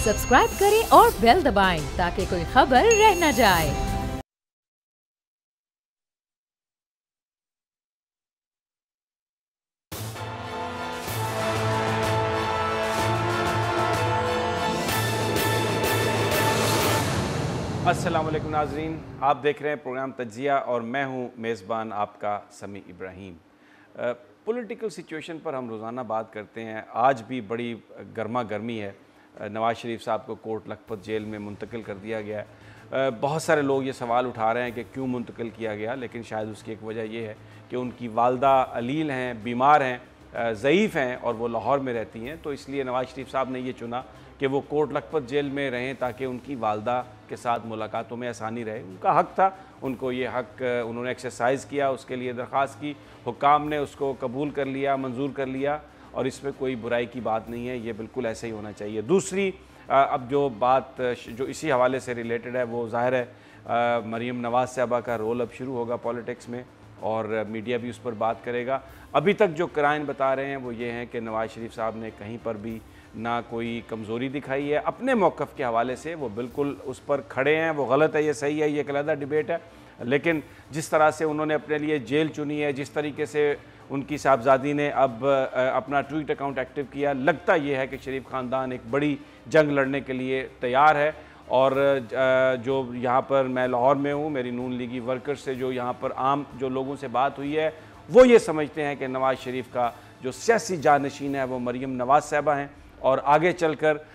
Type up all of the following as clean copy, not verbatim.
Subscribe करें और bell दबाएं ताकि कोई खबर रह न जाए। अस्सलाम वालेकुम नाज़रीन, आप देख रहे हैं प्रोग्राम तज्ज़िया और मैं हूं मेज़बान आपका समी इब्राहीम। पॉलिटिकल सिचुएशन पर हम रोज़ाना बात करते हैं। आज भी बड़ी गर्मा गर्मी है। नवाज़ शरीफ साहब को कोट लखपत जेल में मुंतकिल कर दिया गया है। बहुत सारे लोग ये सवाल उठा रहे हैं कि क्यों मुंतकिल किया गया, लेकिन शायद उसकी एक वजह ये है कि उनकी वालदा अलील हैं, बीमार हैं, ज़ईफ़ हैं और वो लाहौर में रहती हैं, तो इसलिए नवाज़ शरीफ साहब ने ये चुना कि वो कोट लखपत जेल में रहें ताकि उनकी वालदा के साथ मुलाकातों में आसानी रहे। उनका हक़ था, उनको ये हक़ उन्होंने एक्सरसाइज़ किया, उसके लिए दरख्वास्त की, हुक्काम ने उसको कबूल कर लिया, मंजूर कर लिया और इसमें कोई बुराई की बात नहीं है, ये बिल्कुल ऐसे ही होना चाहिए। दूसरी अब जो बात जो इसी हवाले से रिलेटेड है वो ज़ाहिर है मरीम नवाज़ साहबा का रोल अब शुरू होगा पॉलिटिक्स में और मीडिया भी उस पर बात करेगा। अभी तक जो क्राइन बता रहे हैं वो ये हैं कि नवाज़ शरीफ साहब ने कहीं पर भी ना कोई कमज़ोरी दिखाई है। अपने मौक़िफ़ के हवाले से वो बिल्कुल उस पर खड़े हैं, वो गलत है, ये सही है, ये एक अलग डिबेट है, लेकिन जिस तरह से उन्होंने अपने लिए जेल चुनी है, जिस तरीके से उनकी साहबजादी ने अब अपना ट्वीट अकाउंट एक्टिव किया, लगता ये है कि शरीफ ख़ानदान एक बड़ी जंग लड़ने के लिए तैयार है। और जो यहाँ पर मैं लाहौर में हूँ, मेरी नून लीगी वर्कर्स से जो यहाँ पर आम जो लोगों से बात हुई है वो ये समझते हैं कि नवाज़ शरीफ का जो सियासी जानशीन है वो मरीम नवाज़ साहबा हैं और आगे चलकर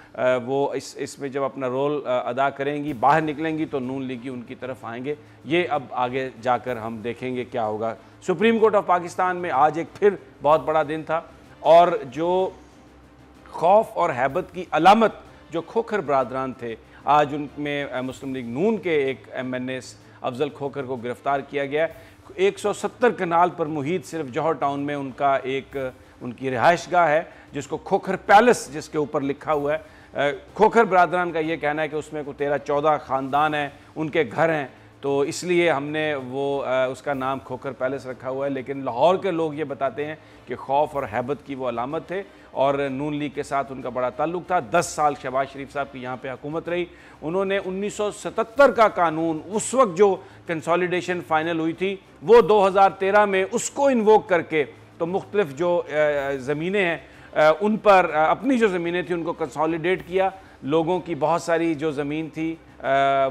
वो इसमें जब अपना रोल अदा करेंगी, बाहर निकलेंगी तो नून लीगी उनकी तरफ आएंगे। ये अब आगे जाकर हम देखेंगे क्या होगा। सुप्रीम कोर्ट ऑफ पाकिस्तान में आज एक फिर बहुत बड़ा दिन था और जो खौफ और हैबत की अलामत जो खोखर बरादरान थे, आज उनमें मुस्लिम लीग नून के एक MNA अफजल खोखर को गिरफ़्तार किया गया। 170 कनाल पर मुहित सिर्फ जौहर टाउन में उनका एक उनकी रिहाइशगाह है जिसको खोखर पैलेस जिसके ऊपर लिखा हुआ है। खोखर बरादरान का ये कहना है कि उसमें कोई 13-14 ख़ानदान हैं, उनके घर हैं, तो इसलिए हमने वो उसका नाम खोखर पैलेस रखा हुआ है। लेकिन लाहौर के लोग ये बताते हैं कि खौफ और हैबत की वो अलामत थे और नून लीग के साथ उनका बड़ा ताल्लुक़ था। 10 साल शहबाज शरीफ साहब की यहाँ पे हुकूमत रही। उन्होंने 1977 का कानून, उस वक्त जो कंसोलिडेशन फ़ाइनल हुई थी, वो 2013 में उसको इन्वोक करके तो मुख्तलिफ जो ज़मीनें हैं उन पर अपनी जो ज़मीनें थी उनको कंसोलिडेट किया। लोगों की बहुत सारी जो ज़मीन थी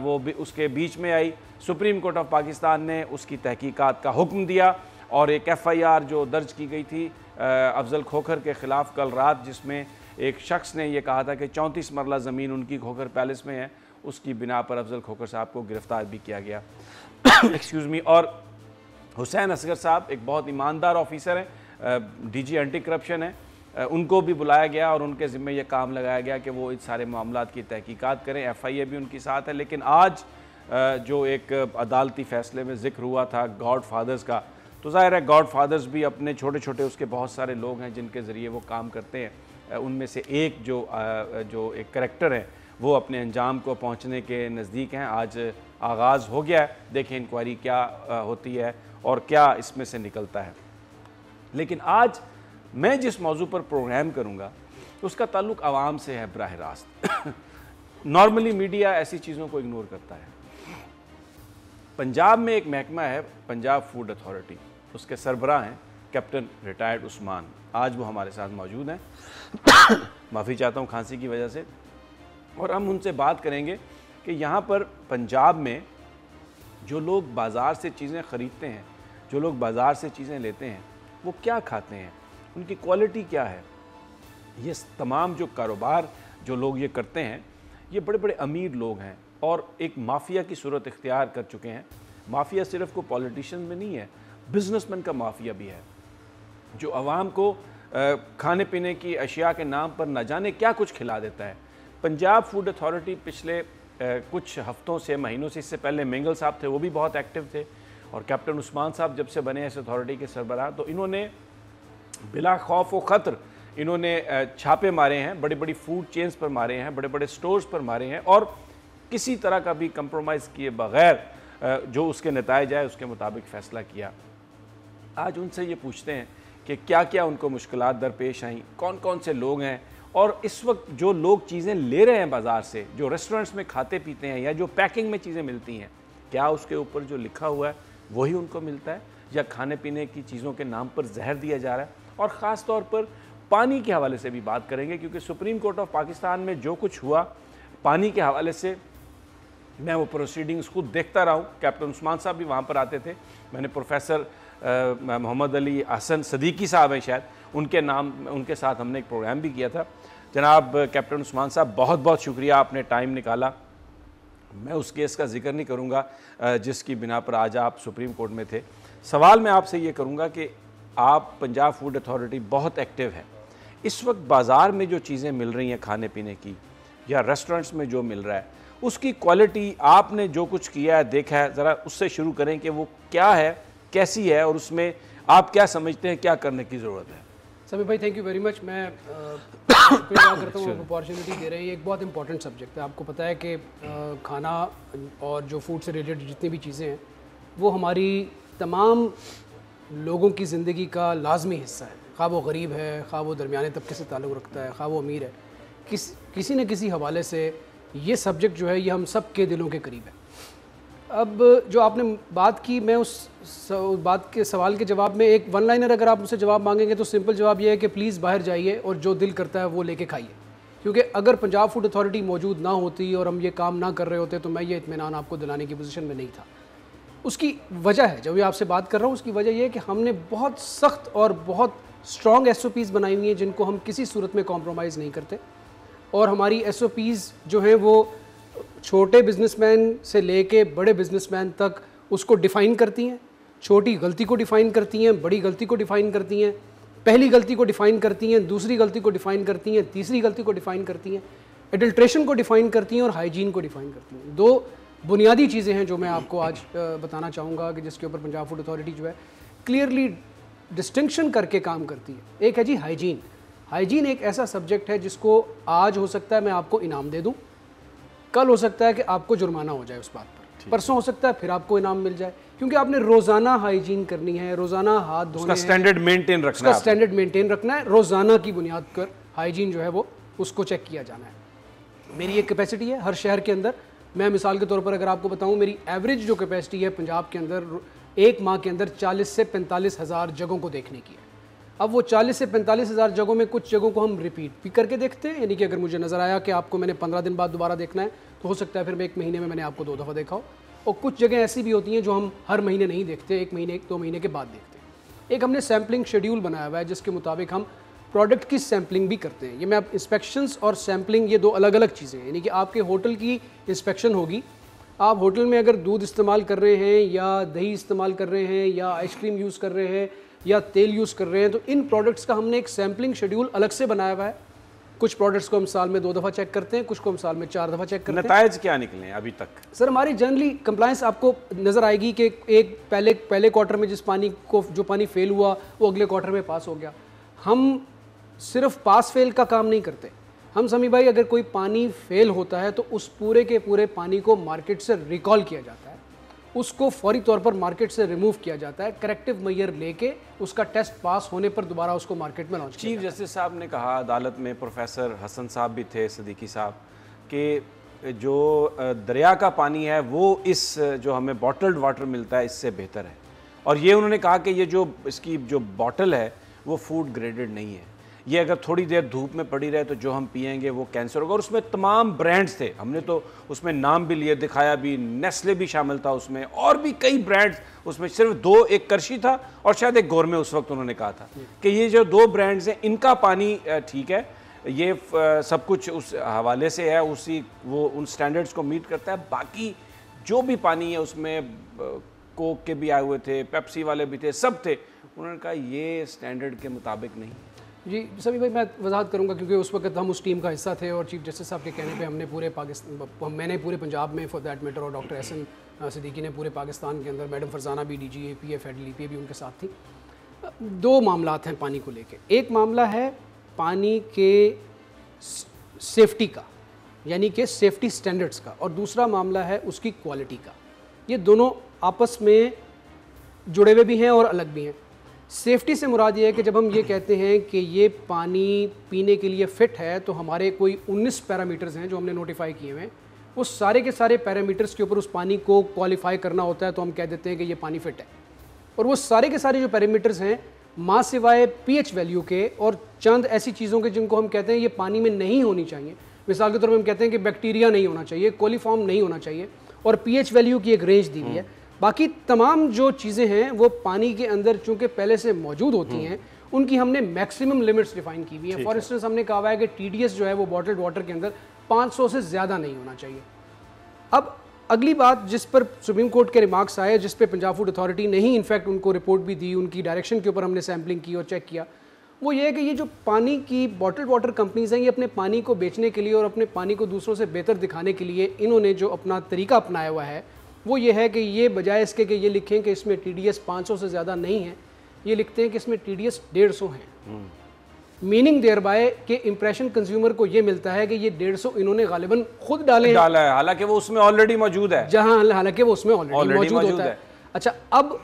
वो भी उसके बीच में आई। सुप्रीम कोर्ट ऑफ पाकिस्तान ने उसकी तहकीकात का हुक्म दिया और एक FIR जो दर्ज की गई थी अफजल खोखर के ख़िलाफ़ कल रात, जिसमें एक शख्स ने यह कहा था कि 34 मरला ज़मीन उनकी खोखर पैलेस में है, उसकी बिना पर अफजल खोखर साहब को गिरफ़्तार भी किया गया। Excuse me. और हुसैन असगर साहब एक बहुत ईमानदार ऑफिसर हैं, DG एंटी करप्शन है, उनको भी बुलाया गया और उनके ज़िम्मे यह काम लगाया गया कि वो इस सारे मामलात की तहकीकात करें। FIA भी उनकी साथ है। लेकिन आज जो एक अदालती फ़ैसले में ज़िक्र हुआ था गॉड फादर्स का, तो ज़ाहिर है गॉड फादर्स भी अपने छोटे छोटे उसके बहुत सारे लोग हैं जिनके ज़रिए वो काम करते हैं। उनमें से एक जो एक करैक्टर है वो अपने अंजाम को पहुँचने के नज़दीक हैं। आज आगाज़ हो गया है, देखें इंक्वायरी क्या होती है और क्या इसमें से निकलता है। लेकिन आज मैं जिस मौजू पर प्रोग्राम करूँगा उसका ताल्लुक़ आवाम से है बराह रास्त। नॉर्मली मीडिया ऐसी चीज़ों को इग्नोर करता है। पंजाब में एक महकमा है पंजाब फूड अथॉरिटी, उसके सरबराह हैं कैप्टन रिटायर्ड उस्मान। आज वो हमारे साथ मौजूद हैं। माफ़ी चाहता हूँ खांसी की वजह से। और हम उनसे बात करेंगे कि यहाँ पर पंजाब में जो लोग बाज़ार से चीज़ें ख़रीदते हैं, जो लोग बाज़ार से चीज़ें लेते हैं, वो क्या खाते हैं, उनकी क्वालिटी क्या है। ये तमाम जो कारोबार जो लोग ये करते हैं, ये बड़े बड़े अमीर लोग हैं और एक माफिया की सूरत इख्तियार कर चुके हैं। माफिया सिर्फ को पॉलिटिशियन में नहीं है, बिजनेसमैन का माफिया भी है, जो आवाम को खाने पीने की अशिया के नाम पर न जाने क्या कुछ खिला देता है। पंजाब फूड अथॉरिटी पिछले कुछ हफ्तों से, महीनों से, इससे पहले मेंगल साहब थे, वो भी बहुत एक्टिव थे, और कैप्टन उस्मान साहब जब से बने इस अथॉरिटी के सरबराह, तो इन्होंने बिला खौफ व ख़तर इन्होंने छापे मारे हैं, बड़ी बड़ी फूड चेन्स पर मारे हैं, बड़े बड़े स्टोर्स पर मारे हैं और किसी तरह का भी कंप्रोमाइज़ किए बग़ैर जो उसके नताइज आए उसके मुताबिक फ़ैसला किया। आज उनसे ये पूछते हैं कि क्या क्या उनको मुश्किलात दरपेश आईं, कौन कौन से लोग हैं اور اس وقت جو لوگ چیزیں لے رہے ہیں بازار سے, جو ریسٹورنٹس میں کھاتے پیتے ہیں یا جو پیکنگ میں چیزیں ملتی ہیں, کیا اس کے اوپر جو لکھا ہوا ہے وہی ان کو ملتا ہے, یا کھانے پینے کی چیزوں کے نام پر زہر دیا جا رہا ہے؟ اور خاص طور پر پانی کے حوالے سے بھی بات کریں گے, کیونکہ سپریم کورٹ آف پاکستان میں جو کچھ ہوا پانی کے حوالے سے, میں وہ پروسیڈنگز خود دیکھتا رہا ہوں. کیپٹن عثمان صاحب بھی وہاں پر آتے تھے, میں نے پروفیسر محمد علی حسن صدیقی صاحب ہیں شاید, ان کے ساتھ ہم نے ایک پروگرام بھی کیا تھا. جناب کیپٹن عثمان صاحب, بہت بہت شکریہ, آپ نے ٹائم نکالا. میں اس کیس کا ذکر نہیں کروں گا جس کی بنا پر آج آپ سپریم کورٹ میں تھے. سوال میں آپ سے یہ کروں گا کہ آپ پنجاب فوڈ اتھارٹی بہت ایکٹیو ہے, اس وقت بازار میں جو چیزیں مل رہی ہیں کھانے پینے کی یا ریسٹورنٹس میں جو مل رہا ہے, اس کی کوالٹی آپ نے جو کچھ کیا ہے دیکھا ہے, ذرا اس سے شروع کریں کہ وہ کیا ہے, کیسی ہے, اور اس میں آپ کیا سمجھتے ہیں کیا کرنے کی ضرورت ہے؟ سمی بھائی تھینک یو ویری مچ. میں شکریہ کرتا ہوں, اپارچونیٹی دے رہے ہیں. ایک بہت امپورٹنٹ سبجیکٹ ہے. آپ کو پتہ ہے کہ کھانا اور جو فوڈ سے ریلیٹڈ جتنی بھی چیزیں ہیں وہ ہماری تمام لوگوں کی زندگی کا لازمی حصہ ہے, خواہ وہ غریب ہے, خواہ وہ درمیانے طبقے سے تعلق رکھتا ہے, خواہ وہ امیر ہے, کسی نہ کسی حوالے سے یہ سبجیکٹ جو ہے یہ ہم سب کے دلوں کے قریب ہے. اب جو آپ نے بات کی, میں اس بات کے سوال کے جواب میں ایک ون لائنر اگر آپ مجھ سے جواب مانگیں گے تو سمپل جواب یہ ہے کہ پلیز باہر جائیے اور جو دل کرتا ہے وہ لے کے کھائیے. کیونکہ اگر پنجاب فوڈ اتھارٹی موجود نہ ہوتی اور ہم یہ کام نہ کر رہے ہوتے تو میں یہ اطمینان آپ کو دلانے کی پوزیشن میں نہیں تھا. اس کی وجہ ہے, جو بھی آپ سے بات کر رہا ہوں, اس کی وجہ یہ ہے کہ ہم نے بہت سخت اور بہت اسٹرانگ ایس او پیز بنائی ہوئی ہیں جن کو ہم کسی صورت میں کمپرومائز نہیں کرتے. اور ہماری ایس او پیز جو ہیں وہ چھوٹے بزنس مین سے لے کے بڑے بزنس مین تک اس کو ڈیفائن کرتی ہیں, چھوٹی غلطی کو ڈیفائن کرتی ہیں, بڑی غلطی کو ڈیفائن کرتی ہیں, پہلی غلطی کو ڈیفائن کرتی ہیں, دوسری غلطی کو ڈیفائن کرتی ہیں, تیسری غلطی کو ڈیفائن کرتی ہیں, ایڈلٹریشن کو ڈیفائن کرتی ہیں اور ہائیجین کو ڈیفائن کرتی ہیں. دو بنیادی چیزیں ہیں جو میں آپ کو آج بتانا چاہوں گا کہ جس کے اوپر پنجاب فوڈ اتھارٹی جو ہے کلیئرلی ڈسٹنکشن کر کے کام کرتی ہے. ایک ہے جی ہائیجین. ہائیجین ایک ایسا سبجیکٹ ہے جس کو آج ہو سکتا ہے میں آپ کو انعام دے دوں, کل ہو سکتا ہے کہ آپ کو جرمانہ ہو جائے اس بات پر, پرسوں ہو سکتا ہے پھر آپ کو انعام مل جائے, کیونکہ آپ نے روزانہ ہائیجین کرنی ہے, روزانہ ہاتھ دھونے ہیں, اسٹینڈرڈ مینٹین رکھنا ہے, اسٹینڈرڈ مینٹین رکھنا ہے, روزانہ کی بنیاد پر ہائیجین جو ہے وہ اس کو چیک کیا جانا ہے. میری ایک کیپیسٹی ہے ہر شہر کے اندر, میں مثال کے طور پر اگر آپ کو بتاؤں میری ایوریج جو کیپیسٹی ہے پنجاب کے اندر ایک ماہ کے اندر 40 سے 45 ہزار جگہوں کو دیکھنے کی ہے. اب وہ 40 سے 45 ہزار جگہوں میں کچھ جگہوں کو ہم ریپیٹ بھی کر کے دیکھتے ہیں, یعنی کہ اگر مجھے نظر آیا کہ آپ کو میں نے 15 دن بعد دوبارہ دیکھنا ہے تو ہو سکتا ہے پھر میں ایک مہینے میں نے آپ کو 2 دفعہ دیکھا ہو. اور کچھ جگہیں ایسی بھی ہوتی ہیں جو ہم ہر مہینے نہیں دیکھتے, ایک مہینے 2 مہینے کے بعد دیکھتے ہیں. ایک ہم نے سیمپلنگ شیڈیول بنایا ہوا ہے جس کے مطابق ہم پروڈکٹ کی سیمپلنگ بھی کرتے ہیں. یہ میں اب انسپیکشنز اور سیمپلنگ یہ 2 الگ الگ چیزیں ہیں, یعنی کہ آپ کے ہوٹل کی انسپیکشن ہوگی, آپ ہوٹل میں اگر دودھ استعمال کر رہے ہیں یا دہی استعمال کر رہے ہیں یا آئس کریم یوز کر رہے ہیں یا تیل یوز کر رہے ہیں تو ان پروڈکٹس کا ہم نے ایک سیمپلنگ شیڈیول الگ سے بنایا ہوا ہے. کچھ پروڈکٹس کو ہم سال میں 2 دفعہ چیک کرتے ہیں, کچھ کو ہم سال میں 4 دفعہ چیک کرتے ہیں. نتائج کیا نکلے ہیں ابھی تک؟ سر ہماری جنرلی کمپلائنس آپ کو نظر آئے گی کہ ایک پہلے کوارٹر میں جو پانی فیل ہوا وہ اگلے کوارٹر میں پاس ہو گیا. ہم صرف پاس فیل کا کام نہیں کرتے, ہم سمی بھائی اگر کوئی پانی فیل ہوتا ہے تو اس پورے کے پورے پانی کو مارکیٹ سے ریکال کیا جاتا ہے, اس کو فوری طور پر مارکیٹ سے ریموو کیا جاتا ہے, کریکٹیو میئر لے کے اس کا ٹیسٹ پاس ہونے پر دوبارہ اس کو مارکیٹ میں لانچ کیا جاتا ہے. چیف جسٹس صاحب نے کہا عدالت میں, پروفیسر حسن صاحب بھی تھے, صدیقی صاحب, کہ جو دریا کا پانی ہے وہ اس جو ہمیں باٹلڈ واٹر ملتا ہے اس سے بہتر ہے, اور یہ انہوں نے کہا کہ یہ جو اس کی جو باٹل ہے وہ فوڈ گریڈڈ نہیں ہے, یہ اگر تھوڑی دیر دھوپ میں پڑی رہے تو جو ہم پئیں گے وہ کینسر ہوگا. اور اس میں تمام برانڈز تھے, ہم نے تو اس میں نام بھی لیے, دکھایا بھی, نیسلے بھی شامل تھا اس میں, اور بھی کئی برانڈز اس میں, صرف 2, ایک کرشی تھا اور شاید ایک گورمے. اس وقت انہوں نے کہا تھا کہ یہ جو 2 برانڈز ہیں ان کا پانی ٹھیک ہے, یہ سب کچھ اس حوالے سے ہے, وہ ان سٹینڈرڈز کو میٹ کرتا ہے. باقی جو بھی پانی ہے اس میں کوک کے بھی آئے ہوئے تھے, پیپسی والے بھی تھے, سب تھے, انہوں نے کہا یہ سٹینڈرڈ کے مطابق نہیں. جی سبھی بھائی میں وضاحت کروں گا کیونکہ اس وقت ہم اس ٹیم کا حصہ تھے اور چیف جسٹس صاحب کے کہنے پہ ہم نے پورے پاکستان, میں نے پورے پنجاب میں فار دیٹ میٹر, اور ڈاکٹر احسن صدیقی نے پورے پاکستان کے اندر, میڈم فرزانہ بھی ڈی جی اے پی ایف ایڈ لی پی بھی ان کے ساتھ تھی. 2 معاملات ہیں پانی کو لے کے. ایک معاملہ ہے پانی کے سیفٹی کا, یعنی کہ سیفٹی سٹینڈرڈز کا, اور دوسرا معاملہ ہے اس کی کوالٹی کا. یہ دونوں آپس میں جڑے ہوئے بھی ہیں اور الگ بھی ہیں. सेफ्टी से मुराद ये है कि जब हम ये कहते हैं कि ये पानी पीने के लिए फ़िट है तो हमारे कोई 19 पैरामीटर्स हैं जो हमने नोटिफाई किए हुए हैं, वो सारे के सारे पैरामीटर्स के ऊपर उस पानी को क्वालिफाई करना होता है तो हम कह देते हैं कि ये पानी फ़िट है। और वो सारे के सारे जो पैरामीटर्स हैं माँ सिवाय पीएच वैल्यू के और चंद ऐसी चीज़ों के जिनको हम कहते हैं ये पानी में नहीं होनी चाहिए, मिसाल के तौर पर हम कहते हैं कि बैक्टीरिया नहीं होना चाहिए, कोलीफॉर्म नहीं होना चाहिए, और पीएच वैल्यू की एक रेंज दी हुई है। बाकी तमाम जो चीज़ें हैं वो पानी के अंदर चूंकि पहले से मौजूद होती हैं उनकी हमने मैक्सिमम लिमिट्स डिफाइन की हुई है। फॉर इंस्टेंस हमने कहा हुआ है कि टीडीएस जो है वो बॉटल्ड वाटर के अंदर 500 से ज़्यादा नहीं होना चाहिए। अब अगली बात जिस पर सुप्रीम कोर्ट के रिमार्क्स आए, जिस पे पंजाब फूड अथॉरिटी ने ही इनफैक्ट उनको रिपोर्ट भी दी, उनकी डायरेक्शन के ऊपर हमने सैम्पलिंग की और चेक किया, वो ये है कि ये जो पानी की बॉटल्ड वाटर कंपनीज हैं ये अपने पानी को बेचने के लिए और अपने पानी को दूसरों से बेहतर दिखाने के लिए इन्होंने जो अपना तरीका अपनाया हुआ है वो ये है कि ये बजाय इसके कि ये लिखें कि इसमें टीडीएस 500 से ज़्यादा नहीं है, ये लिखते हैं कि इसमें टीडीएस 150 हैं। मीनिंग देयर बाय कि इंप्रेशन कंज्यूमर को ये मिलता है कि ये 150 इन्होंने गालिबन खुद डाला है, हालांकि वो उसमें ऑलरेडी मौजूद है, जहां हालांकि वो उसमें ऑलरेडी मौजूद होता है। अच्छा, अब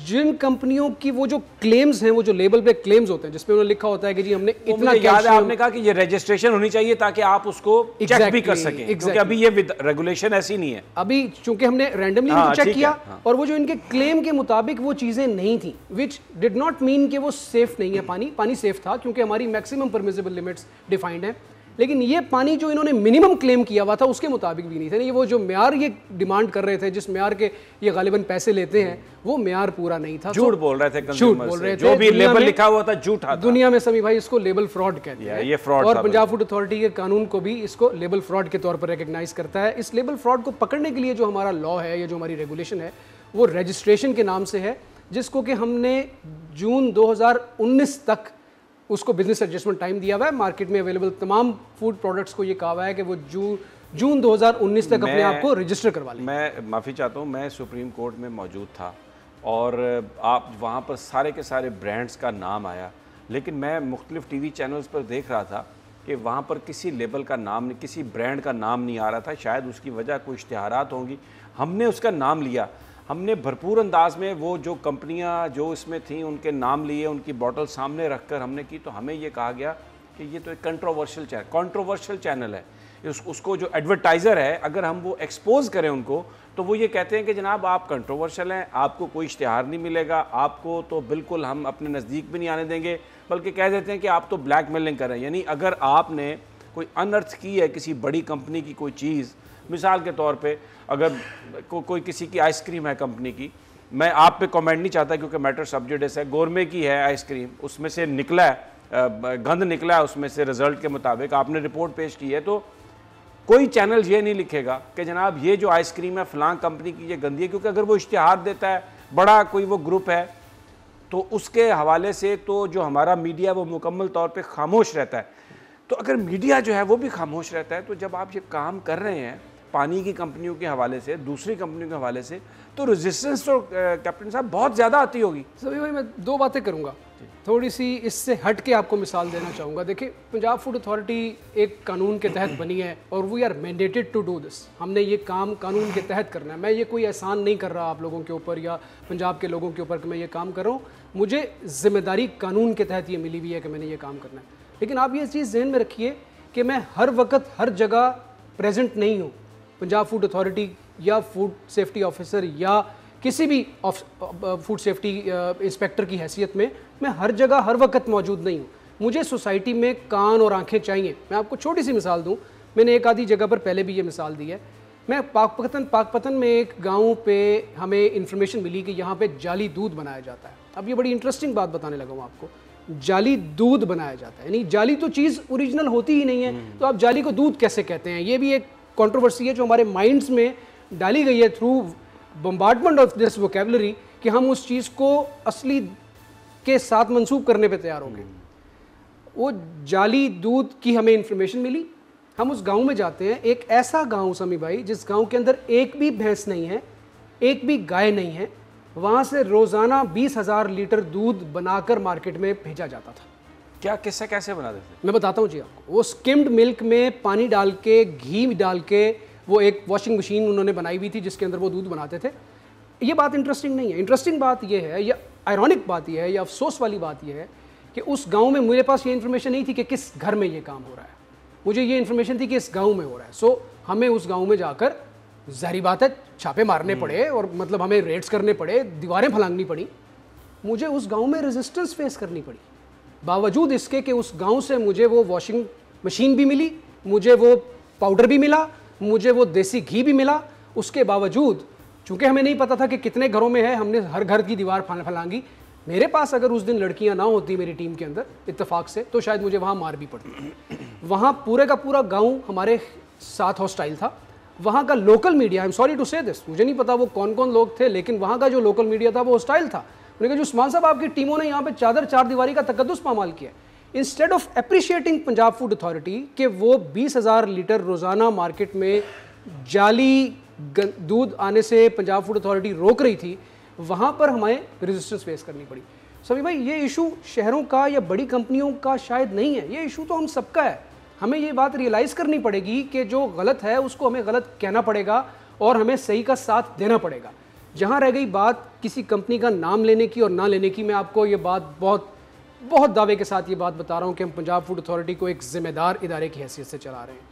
जिन कंपनियों की वो जो क्लेम्स हैं, वो जो लेबल पे क्लेम्स होते हैं जिसपे उन्होंने लिखा होता है कि जी हमने इतना, याद है आपने कहा कि ये रजिस्ट्रेशन होनी चाहिए ताकि आप उसको चेक भी कर सकें, क्योंकि अभी ये रेगुलेशन ऐसी नहीं है। अभी चूंकि हमने रैंडमली चेक किया और वो जो इनके क्लेम के मुताबिक वो चीजें नहीं थी, विच डिड नॉट मीन कि वो सेफ नहीं है। पानी सेफ था क्योंकि हमारी मैक्सिमम परमिसिबल लिमिट्स डिफाइंड है, लेकिन ये पानी जो इन्होंने मिनिमम क्लेम किया हुआ था उसके मुताबिक भी नहीं था। ये वो जो म्यार ये डिमांड कर रहे थे, जिस म्यार के ये गालिबन पैसे लेते हैं, वो म्यार पूरा नहीं था। झूठ बोल रहे थे, झूठ बोल रहे थे, जो भी लेबल लिखा हुआ था झूठा था। दुनिया में समी भाई इसको लेबल फ्रॉड कहते हैं, ये फ्रॉड, और पंजाब फूड अथॉरिटी के कानून को भी इसको लेबल फ्रॉड के तौर पर रिकग्नाइज करता है। इस लेबल फ्रॉड को पकड़ने के लिए जो हमारा लॉ है या जो हमारी रेगुलेशन है वो रजिस्ट्रेशन के नाम से है, जिसको कि हमने जून 2019 तक उसको बिजनेस एडजस्टमेंट टाइम दिया हुआ है। मार्केट में अवेलेबल तमाम फूड प्रोडक्ट्स को ये कहा हुआ है कि वो जून 2019 तक अपने आप को रजिस्टर करवा लें। मैं माफ़ी चाहता हूँ, मैं सुप्रीम कोर्ट में मौजूद था और आप वहाँ पर सारे के सारे ब्रांड्स का नाम आया, लेकिन मैं मुख्तलिफ टीवी चैनल्स पर देख रहा था कि वहाँ पर किसी लेबल का नाम नहीं, किसी ब्रांड का नाम नहीं आ रहा था। शायद उसकी वजह कोई इश्तिहारात होंगी, हमने उसका नाम लिया, हमने भरपूर अंदाज में वो जो कंपनियां जो इसमें थीं उनके नाम लिए, उनकी बॉटल सामने रखकर हमने की, तो हमें ये कहा गया कि ये तो एक कंट्रोवर्शियल चैनल है। उसको जो एडवर्टाइज़र है अगर हम वो एक्सपोज करें उनको, तो वो ये कहते हैं कि जनाब आप कंट्रोवर्शियल हैं, आपको कोई इश्तिहार नहीं मिलेगा, आपको तो बिल्कुल हम अपने नज़दीक भी नहीं आने देंगे, बल्कि कह देते हैं कि आप तो ब्लैक मेलिंग कर रहे हैं। यानी अगर आपने कोई अनर्थ की है किसी बड़ी कंपनी की कोई चीज़, मिसाल के तौर पे अगर कोई किसी की आइसक्रीम है कंपनी की, मैं आप पे कमेंट नहीं चाहता क्योंकि मैटर सब्जेक्टिव है, गोरमे की है आइसक्रीम, उसमें से निकला है गंद निकला है उसमें से रिज़ल्ट के मुताबिक, आपने रिपोर्ट पेश की है, तो कोई चैनल ये नहीं लिखेगा कि जनाब ये जो आइसक्रीम है फ़लाँ कंपनी की ये गंदी है, क्योंकि अगर वो इश्तिहार देता है, बड़ा कोई वो ग्रुप है, तो उसके हवाले से तो जो हमारा मीडिया वो मुकम्मल तौर पे खामोश रहता है। तो अगर मीडिया जो है वो भी खामोश रहता है, तो जब आप ये काम कर रहे हैं पानी की कंपनियों के हवाले से, दूसरी कंपनियों के हवाले से, तो रेजिस्टेंस तो कैप्टन साहब बहुत ज़्यादा आती होगी। सभी भाई मैं दो बातें करूँगा, थोड़ी सी इससे हट के आपको मिसाल देना चाहूँगा। देखिए, पंजाब फूड अथॉरिटी एक कानून के तहत बनी है और we are mandated to do this. हमने ये काम कानून के तहत करना है। मैं ये कोई एहसान नहीं कर रहा आप लोगों के ऊपर या पंजाब के लोगों के ऊपर कि मैं ये काम कर रहा हूँ, मुझे जिम्मेदारी कानून के तहत ये मिली हुई है कि मैंने ये काम करना है। लेकिन आप ये चीज़ ज़हन में रखिए कि मैं हर वक्त हर जगह प्रेजेंट नहीं हूँ। पंजाब फूड अथॉरिटी या फूड सेफ्टी ऑफिसर या किसी भी फूड सेफ्टी इंस्पेक्टर की हैसियत में मैं हर जगह हर वक्त मौजूद नहीं हूँ। मुझे सोसाइटी में कान और आंखें चाहिए। मैं आपको छोटी सी मिसाल दूँ, मैंने एक आधी जगह पर पहले भी ये मिसाल दी है। मैं पाकपतन में एक गाँव पे हमें इंफॉर्मेशन मिली कि यहाँ पे जाली दूध बनाया जाता है। अब ये बड़ी इंटरेस्टिंग बात बताने लगा हूँ आपको, जाली दूध बनाया जाता है, यानी जाली तो चीज़ ओरिजिनल होती ही नहीं है, तो आप जाली को दूध कैसे कहते हैं? ये भी एक कंट्रोवर्सी है जो हमारे माइंड्स में डाली गई है through bombardment of this vocabulary कि हम उस चीज़ को असली के साथ मंसूब करने पे तैयार हो गए। वो जाली दूध की हमें इंफॉर्मेशन मिली, हम उस गांव में जाते हैं, एक ऐसा गांव समी भाई जिस गांव के अंदर एक भी भैंस नहीं है, एक भी गाय नहीं है, वहाँ से रोज़ाना 20,000 लीटर दूध बनाकर मार्केट में भेजा जाता था। क्या किस्सा कैसे बना देते? मैं बताता हूँ जी आपको। वो स्किम्ड मिल्क में पानी डाल के, घी डाल के, वो एक वॉशिंग मशीन उन्होंने बनाई हुई थी जिसके अंदर वो दूध बनाते थे। ये बात इंटरेस्टिंग नहीं है। इंटरेस्टिंग बात ये है, या آئرونک بات یہ ہے یا افسوس والی بات یہ ہے کہ اس گاؤں میں میرے پاس یہ انفارمیشن نہیں تھی کہ کس گھر میں یہ کام ہو رہا ہے, مجھے یہ انفارمیشن تھی کہ اس گاؤں میں ہو رہا ہے. سو ہمیں اس گاؤں میں جا کر ظاہری بات ہے چھاپے مارنے پڑے اور مطلب ہمیں ریڈز کرنے پڑے, دیواریں پھلانگنی پڑی. مجھے اس گاؤں میں ریزسٹنس فیس کرنی پڑی, باوجود اس کے کہ اس گاؤں سے مجھے وہ واشنگ مشین بھی ملی, مجھے وہ پاؤڈر بھی ملا, مجھے وہ دیسی گھی بھی ملا. اس کے باوجود چونکہ ہمیں نہیں پتا تھا کہ کتنے گھروں میں ہے, ہم نے ہر گھر کی دیوار پھلانگی. میرے پاس اگر اس دن لڑکیاں نہ ہوتی میری ٹیم کے اندر اتفاق سے تو شاید مجھے وہاں مار بھی پڑتی. وہاں پورے کا پورا گاؤں ہمارے ساتھ ہاسٹائل تھا. وہاں کا local media, I am sorry to say this, مجھے نہیں پتا وہ کون کون لوگ تھے, لیکن وہاں کا جو لوکل میڈیا تھا وہ ہاسٹائل تھا. انہوں نے کہا جو عثمان صاحب آپ کی ٹیموں نے یہاں پہ چار دیواری کا تقدس پامال کیا. Instead of appreciating Punjab food authority کہ وہ 20,000 لیٹر روزانہ مارکیٹ میں جعلی دودھ آنے سے پنجاب فوڈ اتھارٹی روک رہی تھی, وہاں پر ہمیں ریزسٹنس فیس کرنی پڑی. سبھی بھائی یہ ایشو شہروں کا یا بڑی کمپنیوں کا شاید نہیں ہے, یہ ایشو تو ہم سب کا ہے. ہمیں یہ بات ریئلائز کرنی پڑے گی کہ جو غلط ہے اس کو ہمیں غلط کہنا پڑے گا اور ہمیں صحیح کا ساتھ دینا پڑے گا. جہاں رہ گئی بات کسی کمپنی کا نام لینے کی اور نہ لینے کی, میں آپ کو یہ بات بہت دعوے کے ساتھ یہ بات بتا رہا ہوں کہ ہم پنجاب فوڈ اتھارٹی کو ایک ذمہ دار ادارے کی حیثیت سے چلا رہے ہیں.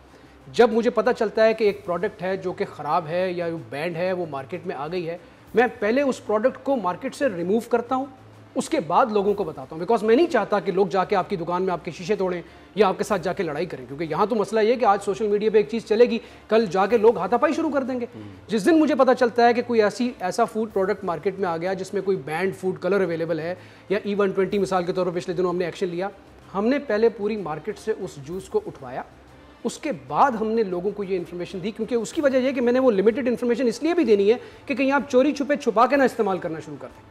جب مجھے پتہ چلتا ہے کہ ایک پروڈکٹ ہے جو کہ خراب ہے یا بینڈ ہے, وہ مارکیٹ میں آ گئی ہے, میں پہلے اس پروڈکٹ کو مارکیٹ سے ریموو کرتا ہوں, اس کے بعد لوگوں کو بتاتا ہوں. بیکاز میں نہیں چاہتا کہ لوگ جا کے آپ کی دکان میں آپ کے شیشے توڑیں یا آپ کے ساتھ جا کے لڑائی کریں, کیونکہ یہاں تو مسئلہ یہ ہے کہ آج سوشل میڈیا پہ ایک چیز چلے گی, کل جا کے لوگ ہاتھا پائی شروع کر دیں گے. جس دن مجھے پتہ چلتا ہے کہ کوئی ایسا فوڈ پروڈکٹ مارکیٹ میں آ گیا جس میں کوئی بینڈ فوڈ کلر اویلیبل ہے یا E120 مثال کے طور پر پچھلے دنوں ہم نے ایکشن لیا, ہم نے پہلے پوری مارکیٹ سے اس جوس کو اٹھوایا, اس کے بعد ہم نے لوگوں کو یہ انفارمیشن دی. کیونکہ اس کی وجہ یہ کہ میں نے وہ لمیٹڈ انفارمیشن اس لیے بھی دینی ہے کہ کہیں آپ چوری چھپے چھپا کے نہ استعمال کرنا شروع کر دیں.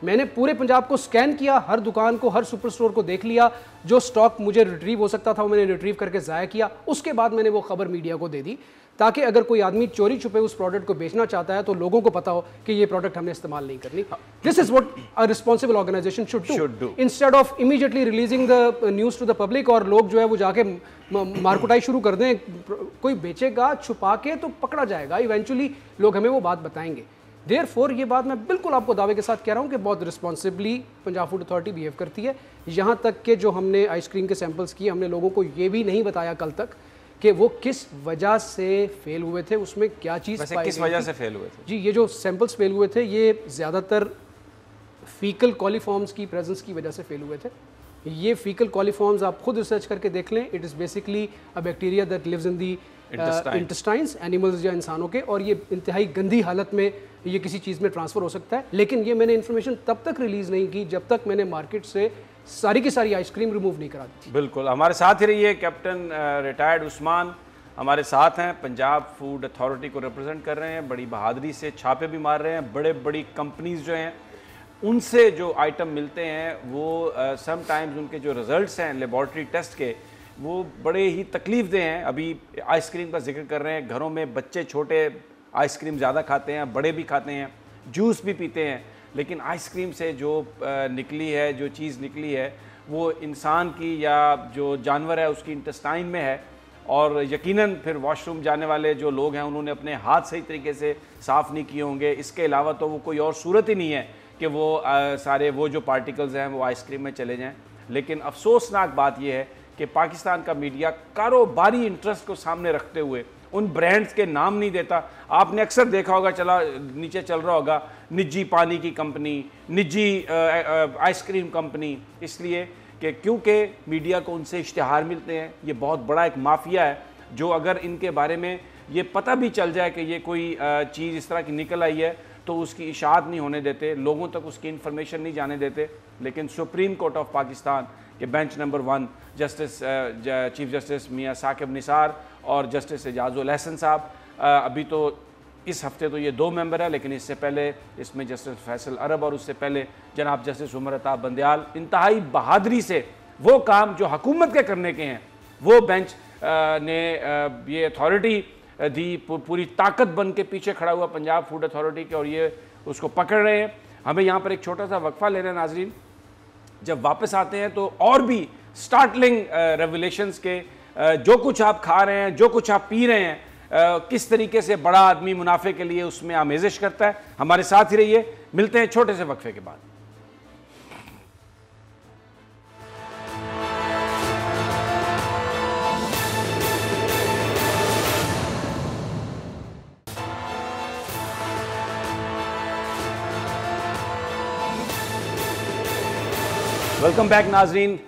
میں نے پورے پنجاب کو سکین کیا, ہر دکان کو, ہر سپر سٹور کو دیکھ لیا, جو سٹاک مجھے ریٹریو ہو سکتا تھا وہ میں نے ریٹریو کر کے ضائع کیا. اس کے بعد میں نے وہ خبر میڈیا کو دے دی تاکہ اگر کوئی آدمی چوری چھپے اس پروڈکٹ کو بیچنا چاہتا ہے تو لوگوں کو پتا ہو کہ یہ پروڈکٹ ہم نے استعمال نہیں کرنی. This is what a responsible organisation should do instead of immediately releasing the news to the public, اور لوگ جو ہے وہ جا کے مارکوٹائی شروع کر دیں. کوئی بیچے گا چھپا کے تو پکڑا جائے گا, ایونچولی لوگ ہمیں وہ بات بتائیں گے. دیر فور یہ بات میں بالکل آپ کو دعوے کے ساتھ کہہ رہا ہوں کہ بہت responsibly Punjab food authority behave کرتی ہے. یہاں تک کہ جو ہم نے آئس کریم کے سیمپلز کیے, ہم نے لوگوں کو یہ بھی نہیں بتایا کل تک کہ وہ کس وجہ سے فیل ہوئے تھے, اس میں کیا چیز پائی گئی. کس وجہ سے فیل ہوئے تھے؟ جی یہ جو سیمپلز فیل ہوئے تھے یہ زیادہ تر فیکل کولیفارمز کی پریزنس کی وجہ سے فیل ہوئے تھے. یہ فیکل کولیفارمز آپ خود ریسرچ کر کے دیکھ لیں, it is basically a bacteria that lives in the intestines animals یا انسانوں کے, اور یہ انتہائی گندی حالت میں یہ کسی چیز میں ٹرانسفر ہو سکتا ہے. لیکن یہ میں نے انفارمیشن تب تک ریلیز نہیں کی جب تک میں نے مارکیٹ سے ساری کی ساری آئس کریم ریموو نہیں کرا دی تھی. بالکل, ہمارے ساتھ ہی رہیے کیپٹن ریٹائرڈ عثمان ہمارے ساتھ ہیں, پنجاب فوڈ اتھارٹی کو ریپرزینٹ کر رہے ہیں, بڑی بہادری سے چھاپے بھی مار رہے ہیں. بڑی کمپنیز جو ہیں ان سے جو آئٹم ملتے ہیں وہ سم ٹائمز ان کے جو رزلٹس ہیں لیبارٹری ٹیسٹ کے وہ بڑے ہی تکلیف دہ ہیں. ابھی آئس کریم کا ذکر کر رہے ہیں, گھروں میں بچے چھوٹے آئس کریم زیادہ کھاتے ہیں, بڑے بھی کھاتے ہیں, جوس بھی پیتے ہیں, لیکن آئس کریم سے جو نکلی ہے, جو چیز نکلی ہے وہ انسان کی یا جو جانور ہے اس کی انٹسٹائن میں ہے, اور یقیناً پھر واش روم جانے والے جو لوگ ہیں انہوں نے اپنے ہاتھ صحیح طریقے سے صاف نہیں کیے ہوں گے. اس کے علاوہ تو وہ کوئی اور صورت ہی نہیں ہے کہ وہ سارے وہ جو پارٹیکلز ہیں وہ آئس کریم میں چلے جائیں. لیکن افسوسناک بات یہ ہے کہ پاکستان کا میڈیا کاروباری انٹرسٹ کو سامنے رکھتے ہوئے ان برانڈز کے نام نہیں دیتا. آپ نے اکثر دیکھا ہوگا, نیچے چل رہا ہوگا نجی پانی کی کمپنی, نجی آئس کریم کمپنی, اس لیے کہ کیونکہ میڈیا کو ان سے اشتہار ملتے ہیں. یہ بہت بڑا ایک مافیا ہے جو اگر ان کے بارے میں یہ پتہ بھی چل جائے کہ یہ کوئی چیز اس طرح کی نکل آئی ہے تو اس کی اشاعت نہیں ہونے دیتے, لوگوں تک اس کی انفارمیشن نہیں جانے دیتے. لیکن سپریم کورٹ آف پاکستان کے bench number 1 justice chief justice میاں ثاقب نثار اور جسٹس اعجاز الحسن صاحب, ابھی تو اس ہفتے تو یہ 2 ممبر ہیں, لیکن اس سے پہلے اس میں جسٹس فیصل عرب اور اس سے پہلے جناب جسٹس عمر عطا بندیال انتہائی بہادری سے وہ کام جو حکومت کے کرنے کے ہیں وہ بینچ نے یہ اتھارٹی دی, پوری طاقت بن کے پیچھے کھڑا ہوا پنجاب فوڈ اتھارٹی کے, اور یہ اس کو پکڑ رہے ہیں. ہمیں یہاں پر ایک چھوٹا سا وقفہ لینا ہے ناظرین, جب واپس آتے ہیں تو اور بھی سٹارٹلنگ ریولیشنز کے جو کچھ آپ کھا رہے ہیں, جو کچھ آپ پی رہے ہیں, کس طریقے سے بڑا آدمی منافع کے لیے اس میں آمیزش کرتا ہے. ہمارے ساتھ ہی رہیے, ملتے ہیں چھوٹے سے وقفے کے بعد. वेलकम बैक नाजरीन।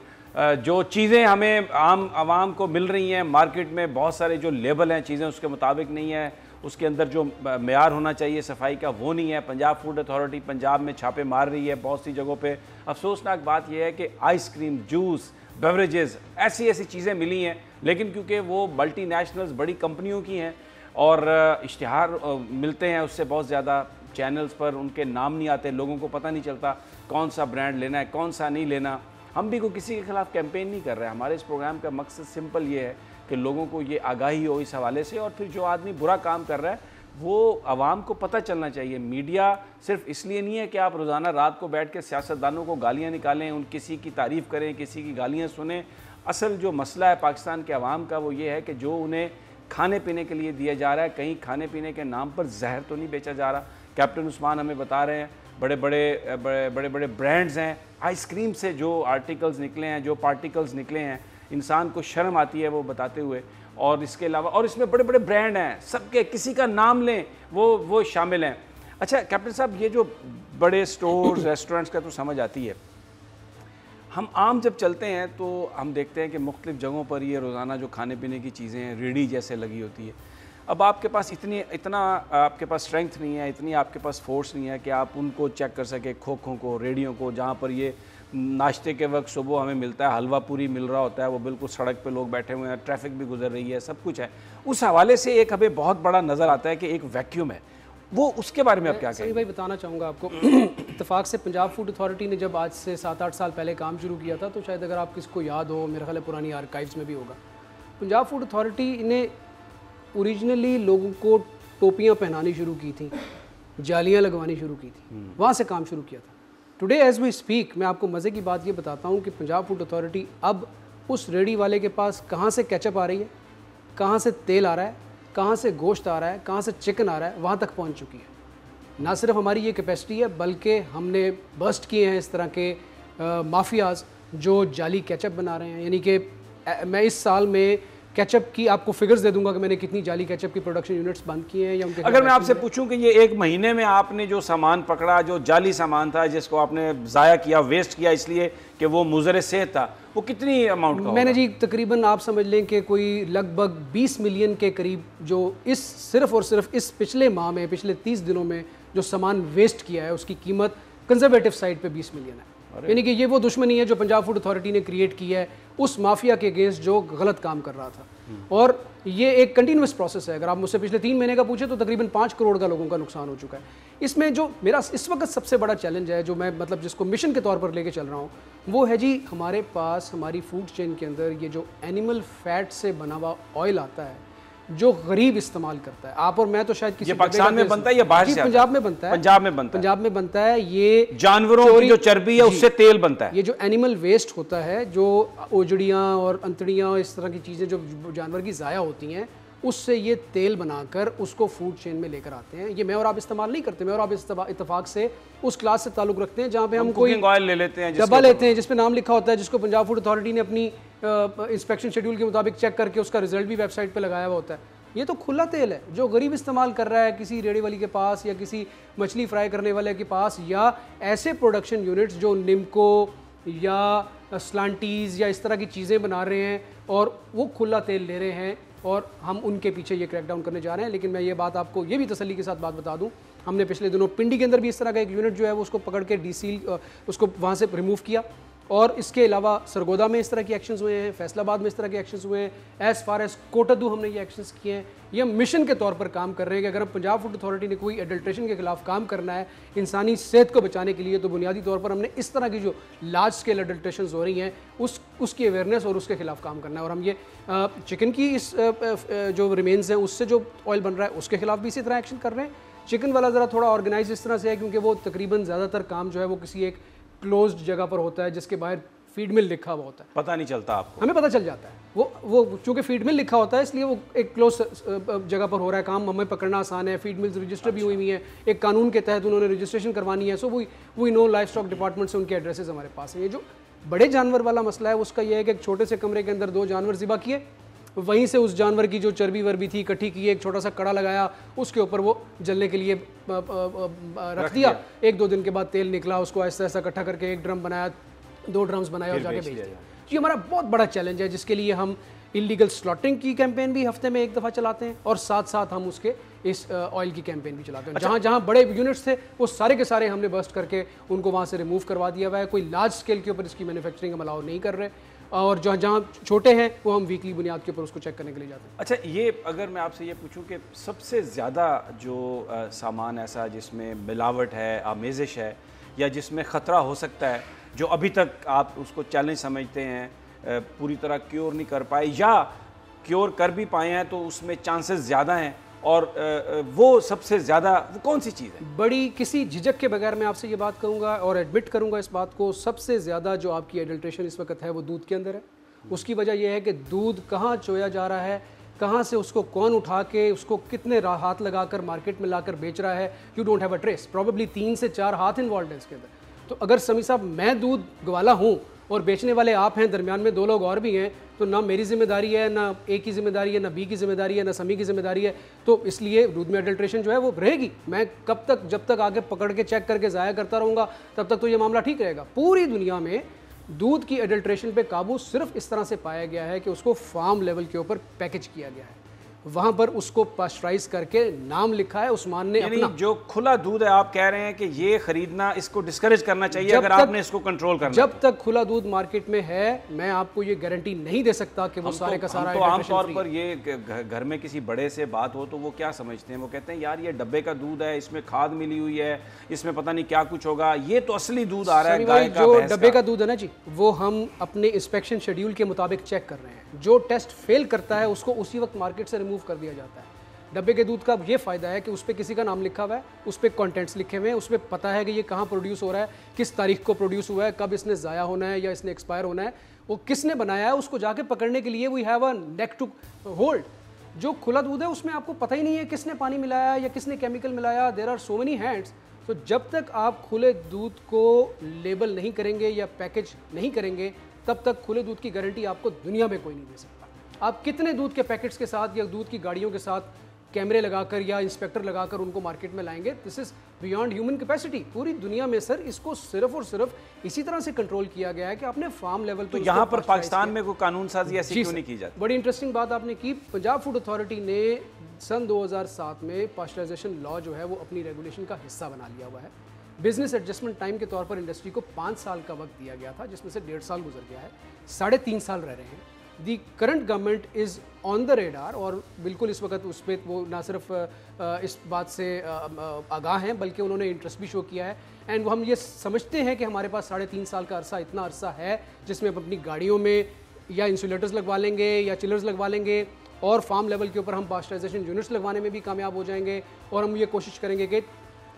जो चीज़ें हमें आम आवाम को मिल रही हैं मार्केट में, बहुत सारे जो लेबल हैं चीज़ें उसके मुताबिक नहीं है, उसके अंदर जो मेयार होना चाहिए सफाई का वो नहीं है। पंजाब फूड अथॉरिटी पंजाब में छापे मार रही है बहुत सी जगहों पे। अफसोसनाक बात यह है कि आइसक्रीम, जूस, बेवरेजेस, ऐसी ऐसी चीज़ें मिली हैं, लेकिन क्योंकि वो मल्टी नेशनल्स बड़ी कंपनियों की हैं और इश्तिहार मिलते हैं उससे बहुत ज़्यादा चैनल्स पर, उनके नाम नहीं आते, लोगों को पता नहीं चलता कौन सा ब्रांड लेना है कौन सा नहीं लेना। हम भी कोई किसी के ख़िलाफ़ कैंपेन नहीं कर रहे हैं। हमारे इस प्रोग्राम का मकसद सिंपल ये है कि लोगों को ये आगाही हो इस हवाले से, और फिर जो आदमी बुरा काम कर रहा है वो आवाम को पता चलना चाहिए। मीडिया सिर्फ इसलिए नहीं है कि आप रोज़ाना रात को बैठ के सियासतदानों को गालियाँ निकालें, उन किसी की तारीफ़ करें, किसी की गालियाँ सुनें। असल जो मसला है पाकिस्तान के अवाम का वो ये है कि जो उन्हें खाने पीने के लिए दिया जा रहा है, कहीं खाने पीने के नाम पर जहर तो नहीं बेचा जा रहा। कैप्टन उस्मान हमें बता रहे हैं बड़े बड़े ब्रांड्स हैं, आइसक्रीम से जो आर्टिकल्स निकले हैं, जो पार्टिकल्स निकले हैं, इंसान को शर्म आती है वो बताते हुए। और इसके अलावा और इसमें बड़े बड़े ब्रांड हैं, सबके किसी का नाम लें वो शामिल हैं। अच्छा कैप्टन साहब, ये जो बड़े स्टोर्स रेस्टोरेंट्स का तो समझ आती है, हम आम जब चलते हैं तो हम देखते हैं कि मुख्तलिफ़ जगहों पर ये रोज़ाना जो खाने पीने की चीज़ें हैं रेडी जैसे लगी होती है। अब आपके पास इतना आपके पास स्ट्रेंथ नहीं है, इतनी आपके पास फोर्स नहीं है कि आप उनको चेक कर सके, खोखों को, रेडियों को, जहाँ पर ये नाश्ते के वक्त सुबह हमें मिलता है, हलवा पूरी मिल रहा होता है, वो बिल्कुल सड़क पे लोग बैठे हुए हैं, ट्रैफिक भी गुजर रही है, सब कुछ है। उस हवाले से एक हमें बहुत बड़ा नज़र आता है कि एक वैक्यूम है, वो उसके बारे में आप क्या कहेंगे? भाई बताना चाहूँगा आपको इत्तेफाक से पंजाब फूड अथॉरिटी ने जब आज से 7-8 साल पहले काम शुरू किया था, तो शायद अगर आप किसको याद हो, मेरा ख्याल है पुरानी आर्काइव्स में भी होगा, पंजाब फूड अथॉरिटी ने ओरिजिनली लोगों को टोपियाँ पहनानी शुरू की थी, जालियाँ लगवानी शुरू की थी, वहाँ से काम शुरू किया था। टुडे एज वी स्पीक, मैं आपको मज़े की बात ये बताता हूँ कि पंजाब फूड अथॉरिटी अब उस रेडी वाले के पास कहाँ से केचप आ रही है, कहाँ से तेल आ रहा है, कहाँ से गोश्त आ रहा है, कहाँ से चिकन आ रहा है, वहाँ तक पहुँच चुकी है। ना सिर्फ हमारी ये कैपेसिटी है, बल्कि हमने बस्ट किए हैं इस तरह के माफियाज जो जाली केचप बना रहे हैं। यानी कि मैं इस साल में केचप की आपको फिगर्स दे दूंगा कि मैंने कितनी जाली केचप की प्रोडक्शन यूनिट्स बंद किए हैं या उनके। अगर मैं आपसे पूछूं कि ये एक महीने में आपने जो सामान पकड़ा, जो जाली सामान था जिसको आपने ज़ाया किया, वेस्ट किया इसलिए कि वो मुज़र सेहत था, वो कितनी अमाउंट का? मैंने जी तकरीबन आप समझ लें कि कोई लगभग 20 मिलियन के करीब जो इस सिर्फ और सिर्फ इस पिछले माह में, पिछले 30 दिनों में जो सामान वेस्ट किया है, उसकी कीमत कंजर्वेटिव साइड पे 20 मिलियन है। यानी कि ये वो दुश्मनी है जो पंजाब फूड अथॉरिटी ने क्रिएट की है उस माफिया के अगेंस्ट जो गलत काम कर रहा था। और ये एक कंटिन्यूस प्रोसेस है। अगर आप मुझसे पिछले 3 महीने का पूछे तो तकरीबन 5 करोड़ का लोगों का नुकसान हो चुका है। इसमें जो मेरा इस वक्त सबसे बड़ा चैलेंज है, जो मैं मतलब जिसको मिशन के तौर पर लेके चल रहा हूँ, वो है जी हमारे पास हमारी फूड चेन के अंदर ये जो एनिमल फैट से बना हुआ ऑयल आता है जो गरीब इस्तेमाल करता है। आप और मैं तो शायद किसी पाकिस्तान में बनता है या बाहर से? पंजाब में बनता है। पंजाब में बनता है। ये जानवरों की जो चर्बी है उससे तेल बनता है। ये जो एनिमल वेस्ट होता है, जो ओजड़ियाँ और अंतड़ियाँ, इस तरह की चीज़ें जो जानवर की ज़ाया होती हैं, उससे ये तेल बनाकर उसको फूड चेन में लेकर आते हैं। ये मैं और आप इस्तेमाल नहीं करते, मैं और आप इत्तेफाक से उस क्लास से ताल्लुक़ रखते हैं जहाँ पे हम कोई ऑयल ले लेते हैं, डब्बा लेते हैं जिस पे नाम लिखा होता है, जिसको पंजाब फूड अथॉरिटी ने अपनी इंस्पेक्शन शेड्यूल के मुताबिक चेक करके उसका रिजल्ट भी वेबसाइट पे लगाया हुआ होता है। ये तो खुला तेल है जो गरीब इस्तेमाल कर रहा है किसी रेडी वाली के पास या किसी मछली फ्राई करने वाले के पास, या ऐसे प्रोडक्शन यूनिट्स जो निम्को या स्लांटीज़ या इस तरह की चीज़ें बना रहे हैं और वो खुला तेल ले रहे हैं, और हम उनके पीछे ये क्रैकडाउन करने जा रहे हैं। लेकिन मैं ये बात आपको ये भी तसल्ली के साथ बात बता दूं, हमने पिछले दिनों पिंडी के अंदर भी इस तरह का एक यूनिट जो है वो उसको पकड़ के डीसील उसको वहाँ से रिमूव किया, और इसके अलावा सरगोदा में इस तरह के एक्शंस हुए हैं, फैसलाबाद में इस तरह के एक्शंस हुए हैं, एज़ फार एज़ कोटदू हमने ये एक्शंस किए हैं। ये हम मिशन के तौर पर काम कर रहे हैं कि अगर पंजाब फूड अथॉरिटी ने कोई एडल्ट्रेशन के खिलाफ काम करना है इंसानी सेहत को बचाने के लिए, तो बुनियादी तौर पर हमने इस तरह की जो लार्ज स्केल एडल्ट्रेशन हो रही हैं उसकी अवेयरनेस और उसके खिलाफ काम करना है। और हम ये चिकन की इस जो रिमेन्स हैं उससे जो ऑयल बन रहा है उसके खिलाफ भी इसी तरह एक्शन कर रहे हैं। चिकन वाला ज़रा थोड़ा ऑर्गेनाइज इस तरह से है क्योंकि वो तकरीबन ज़्यादातर काम जो है वो किसी एक क्लोज्ड जगह पर होता है जिसके बाहर फीड मिल लिखा हुआ होता है। पता नहीं चलता आपको? हमें पता चल जाता है। वो चूंकि फीड मिल लिखा होता है इसलिए वो एक क्लोज जगह पर हो रहा है काम, हमें पकड़ना आसान है। फीड मिल्स रजिस्टर भी हुई है, एक कानून के तहत उन्होंने रजिस्ट्रेशन करवानी है। So we know livestock department से उनके एड्रेसेस हमारे पास है। ये जो बड़े जानवर वाला मसला है उसका ये है कि एक छोटे से कमरे के अंदर 2 जानवर ज़िबा किए, वहीं से उस जानवर की जो चर्बी वर्बी थी इकट्ठी की, एक छोटा सा कड़ा लगाया, उसके ऊपर वो जलने के लिए रख दिया। 1-2 दिन के बाद तेल निकला, उसको ऐसा ऐसा इकट्ठा करके एक ड्रम बनाया, 2 ड्रम्स बनाए और जाके बेच दिए। ये हमारा बहुत बड़ा चैलेंज है, जिसके लिए हम इलीगल स्लॉटिंग की कैंपेन भी हफ्ते में 1 दफ़ा चलाते हैं और साथ साथ हम उसके इस ऑयल की कैंपेन भी चलाते हैं। जहाँ जहाँ बड़े यूनिट्स थे वो सारे के सारे हमने बस्ट करके उनको वहाँ से रिमूव करवा दिया हुआ है। कोई लार्ज स्केल के ऊपर इसकी मैन्युफैक्चरिंग हम अलाउ नहीं कर रहे, और जहाँ जहाँ छोटे हैं वो हम वीकली बुनियाद के ऊपर उसको चेक करने के लिए जाते हैं। अच्छा, ये अगर मैं आपसे ये पूछूं कि सबसे ज़्यादा जो सामान ऐसा जिसमें मिलावट है, आमेज़िश है, या जिसमें ख़तरा हो सकता है, जो अभी तक आप उसको चैलेंज समझते हैं, पूरी तरह क्योर नहीं कर पाए, या क्योर कर भी पाए हैं तो उसमें चांसेस ज़्यादा हैं, और वो सबसे ज़्यादा वो कौन सी चीज़ है? बड़ी किसी झिझक के बगैर मैं आपसे ये बात कहूँगा और एडमिट करूँगा इस बात को, सबसे ज़्यादा जो आपकी एडल्ट्रेशन इस वक्त है वो दूध के अंदर है। उसकी वजह यह है कि दूध कहाँ चोया जा रहा है, कहाँ से उसको कौन उठा के उसको कितने हाथ लगाकर मार्केट में लाकर बेच रहा है, you don't have a trace. Probably 3 से 4 हाथ इन्वॉल्व है इसके अंदर। तो अगर समी साहब मैं दूध गवाला हूँ और बेचने वाले आप हैं, दरमियान में 2 लोग और भी हैं, तो ना मेरी जिम्मेदारी है, ना ए की जिम्मेदारी है, ना बी की जिम्मेदारी है, ना समी की जिम्मेदारी है। तो इसलिए दूध में एडल्ट्रेशन जो है वो रहेगी। मैं कब तक, जब तक आगे पकड़ के चेक करके ज़ाया करता रहूँगा तब तक तो ये मामला ठीक रहेगा। पूरी दुनिया में दूध की एडल्ट्रेशन पे काबू सिर्फ इस तरह से पाया गया है कि उसको फार्म लेवल के ऊपर पैकेज किया गया है, वहाँ पर उसको पास्चराइज करके नाम लिखा है उस्मान ने अपना। जो खुला दूध है आप कह रहे हैं कि ये खरीदना, इसको डिस्करेज करना चाहिए अगर आपने इसको कंट्रोल करना। जब तक खुला दूध मार्केट में है मैं आपको ये गारंटी नहीं दे सकता कि वो सारे का सारा। तो आमतौर पर ये घर में किसी बड़े से बात हो तो वो क्या समझते हैं, वो कहते हैं यार ये डब्बे का दूध है, इसमें खाद मिली हुई है, इसमें पता नहीं क्या कुछ होगा, ये तो असली दूध आ रहा है गाय का, जो डब्बे का दूध है ना जी, वो हम अपने इंस्पेक्शन शेड्यूल के मुताबिक चेक कर रहे हैं। जो टेस्ट फेल करता है उसको उसी वक्त मार्केट से रिमूव कर दिया जाता है। डब्बे के दूध का ये फ़ायदा है कि उस पर किसी का नाम लिखा हुआ है, उस पर कॉन्टेंट्स लिखे हुए हैं, उस पर पता है कि ये कहाँ प्रोड्यूस हो रहा है, किस तारीख को प्रोड्यूस हुआ है, कब इसने ज़ाया होना है या इसने एक्सपायर होना है, वो किसने बनाया है, उसको जाके पकड़ने के लिए we have a neck to hold. जो खुला दूध है उसमें आपको पता ही नहीं है किसने पानी मिलाया या किसने केमिकल मिलाया, there are so many hands. तो जब तक आप खुले दूध को लेबल नहीं करेंगे या पैकेज नहीं करेंगे तब तक खुले दूध की गारंटी आपको दुनिया में कोई नहीं दे सकता। आप कितने दूध के पैकेट्स के साथ या दूध की गाड़ियों के साथ कैमरे लगाकर या इंस्पेक्टर लगाकर उनको मार्केट में लाएंगे, this is beyond human capacity. पूरी दुनिया में सर इसको सिर्फ और सिर्फ इसी तरह से कंट्रोल किया गया है कि आपने फार्म लेवल तो यहाँ पर पाकिस्तान में कोई कानून साजी ऐसी क्यों नहीं की जाती? बड़ी इंटरेस्टिंग बात आपने की। पंजाब फूड अथॉरिटी ने सन 2007 में पास्चराइजेशन लॉ जो है वो अपनी रेगुलेशन का हिस्सा बना लिया हुआ है। बिजनेस एडजस्टमेंट टाइम के तौर पर इंडस्ट्री को 5 साल का वक्त दिया गया था, जिसमें से 1.5 साल गुजर गया है, 3.5 साल रह रहे हैं। दी current government is on the radar, और बिल्कुल इस वक्त उस पर वो ना सिर्फ इस बात से आगाह हैं बल्कि उन्होंने इंटरेस्ट भी शो किया है। एंड हम ये समझते हैं कि हमारे पास 3.5 साल का अरसा इतना अरसा है जिसमें हम अपनी गाड़ियों में या इंसुलेटर्स लगवा लेंगे या चिलर्स लगवा लेंगे, और फार्म लेवल के ऊपर हम पास्चराइजेशन यूनिट्स लगवाने में भी कामयाब हो जाएंगे, और हम ये कोशिश करेंगे कि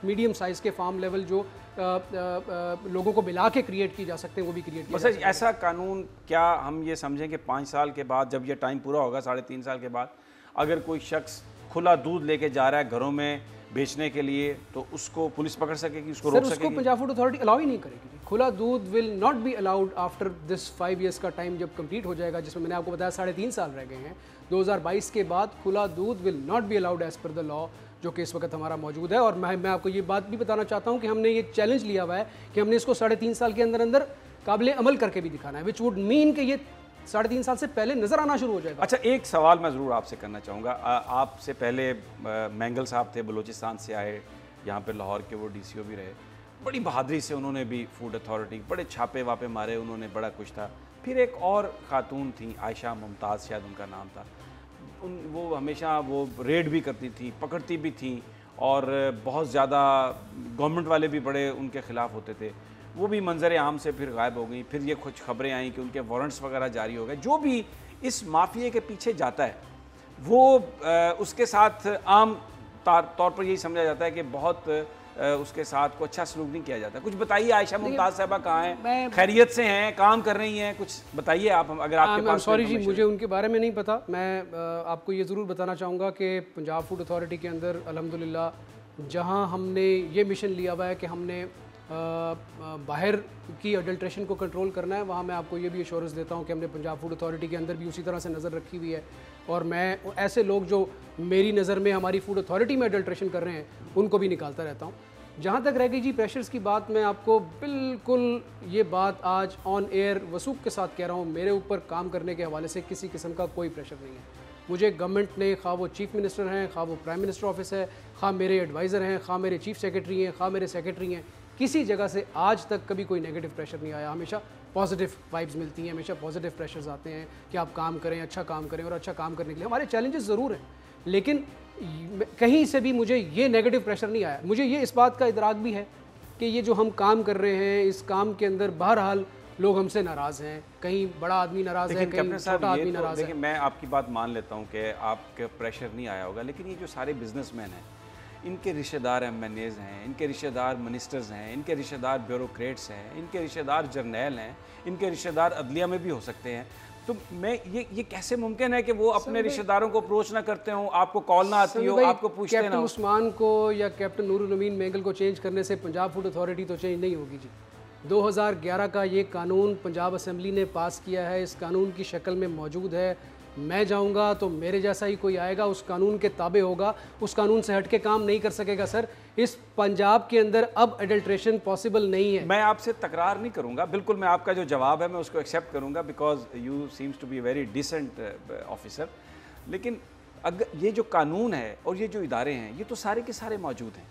मीडियम साइज़ के फार्म लेवल जो लोगों को मिला के क्रिएट की जा सकते हैं वो भी क्रिएट किया जा सकते हैं। ऐसा कानून क्या हम ये समझें कि 5 साल के बाद, जब ये टाइम पूरा होगा 3.5 साल के बाद, अगर कोई शख्स खुला दूध लेके जा रहा है घरों में बेचने के लिए, तो उसको पुलिस पकड़ सकेगी, उसको रोक सकेगी? उसको पंजाब फूड अथॉरिटी अलाउ ही नहीं करेगी। खुला दूध will not be allowed after this 5 years का टाइम जब कंप्लीट हो जाएगा, जिसमें मैंने आपको बताया 3.5 साल रह गए हैं। 2022 के बाद खुला दूध will not be allowed as per the law, जो कि इस वक्त हमारा मौजूद है। और मैं आपको ये बात भी बताना चाहता हूँ कि हमने ये चैलेंज लिया हुआ है कि हमने इसको 3.5 साल के अंदर अंदर काबिल अमल करके भी दिखाना है, विच वुड मीन कि ये 3.5 साल से पहले नज़र आना शुरू हो जाएगा। अच्छा, एक सवाल मैं ज़रूर आपसे करना चाहूँगा। आपसे पहले मैंगल साहब थे, बलूचिस्तान से आए, यहाँ पे लाहौर के वो DCO भी रहे, बड़ी बहादुरी से उन्होंने भी फूड अथॉरिटी, बड़े छापे वापे मारे उन्होंने, बड़ा कुछ था। फिर एक और ख़ातून थी, आयशा मुमताज़ शायद उनका नाम था, वो हमेशा वो रेड भी करती थी, पकड़ती भी थी, और बहुत ज़्यादा गवर्नमेंट वाले भी बड़े उनके ख़िलाफ़ होते थे। वो भी मंजर आम से फिर गायब हो गई। फिर ये कुछ खबरें आई कि उनके वारंट्स वगैरह जारी हो गए। जो भी इस माफिया के पीछे जाता है वो उसके साथ आम तौर पर यही समझा जाता है कि बहुत उसके साथ को अच्छा सलूक नहीं किया जाता। कुछ बताइए, आयशा मुमताज़ साहबा कहाँ हैं, खैरियत से हैं, काम कर रही हैं, कुछ बताइए आप, अगर आपके पास। सॉरी जी, मुझे उनके बारे में नहीं पता। मैं आपको ये ज़रूर बताना चाहूँगा कि पंजाब फूड अथॉरिटी के अंदर अल्हम्दुलिल्लाह जहाँ हमने ये मिशन लिया हुआ है कि हमने बाहर की अडल्ट्रेशन को कंट्रोल करना है, वहाँ मैं आपको ये भी एश्योरेंस देता हूँ कि हमने पंजाब फूड अथॉरिटी के अंदर भी उसी तरह से नज़र रखी हुई है। और मैं ऐसे लोग जो मेरी नज़र में हमारी फूड अथॉरिटी में अडल्ट्रेशन कर रहे हैं उनको भी निकालता रहता हूँ। جہاں تک رہ گئی جی پریشرز کی بات، میں آپ کو بالکل یہ بات آج آن ایئر وثوق کے ساتھ کہہ رہا ہوں، میرے اوپر کام کرنے کے حوالے سے کسی قسم کا کوئی پریشر نہیں ہے. مجھے گورنمنٹ نے، خواہ وہ چیف منسٹر ہیں، خواہ وہ پرائم منسٹر آفس ہے، خواہ میرے ایڈوائزر ہیں، خواہ میرے چیف سیکرٹری ہیں، خواہ میرے سیکرٹری ہیں، کسی جگہ سے آج تک کبھی کوئی نیگیٹو پریشر نہیں آیا. ہمیشہ پازیٹیو وائبز ملتی ہیں، ہمیشہ پازیٹیو پریشرز آتے ہیں کہ آپ کام کریں، اچھا کام کریں. اور اچھا کام کرنے کے لیے ہمارے چیلنجز ضرور ہیں، لیکن کہیں سے بھی مجھے یہ نیگیٹو پریشر نہیں آیا. مجھے یہ اس بات کا ادراک بھی ہے کہ یہ جو ہم کام کر رہے ہیں، اس کام کے اندر بہرحال لوگ ہم سے ناراض ہیں، کہیں بڑا آدمی ناراض ہے، کہیں چھوٹا آدمی ناراض ہے. لیکن میں آپ کی بات مان لیتا ہوں کہ آپ کے پریشر نہیں آیا ہوگا، لیکن یہ جو سارے بزنس مین ہیں، ان کے رشتہ دار ایم این ایز ہیں، ان کے رشتہ دار منسٹرز ہیں، ان کے رشتہ دار بیوروکریٹس ہیں، ان کے رشتہ دار جرنیل ہیں، ان کے رشتہ دار عدلیہ میں بھی ہو سکتے ہیں. تو میں یہ کیسے ممکن ہے کہ وہ اپنے رشتہ داروں کو اپروچ نہ کرتے ہوں، آپ کو کال نہ آتی ہو، آپ کو پوچھتے نہ ہو؟ کیپٹن عثمان کو یا کیپٹن نور الامین مینگل کو چینج کرنے سے پنجاب فوڈ اتھارٹی تو چینج نہیں ہوگی جی. 2011 کا یہ قانون پنجاب اسمبلی نے پاس کیا ہے، اس قانون کی شکل میں موجود ہے. میں جاؤں گا تو میرے جیسا ہی کوئی آئے گا، اس قانون کے تابع ہوگا، اس قانون سے ہٹ کے کام نہیں کر سکے گا. سر اس پنجاب کے اندر اب ایڈلٹریشن پاسبل نہیں ہے. میں آپ سے تکرار نہیں کروں گا، بالکل میں آپ کا جو جواب ہے میں اس کو ایکسیپٹ کروں گا، because you seems to be a very decent officer. لیکن اگر یہ جو قانون ہے اور یہ جو ادارے ہیں، یہ تو سارے کے سارے موجود ہیں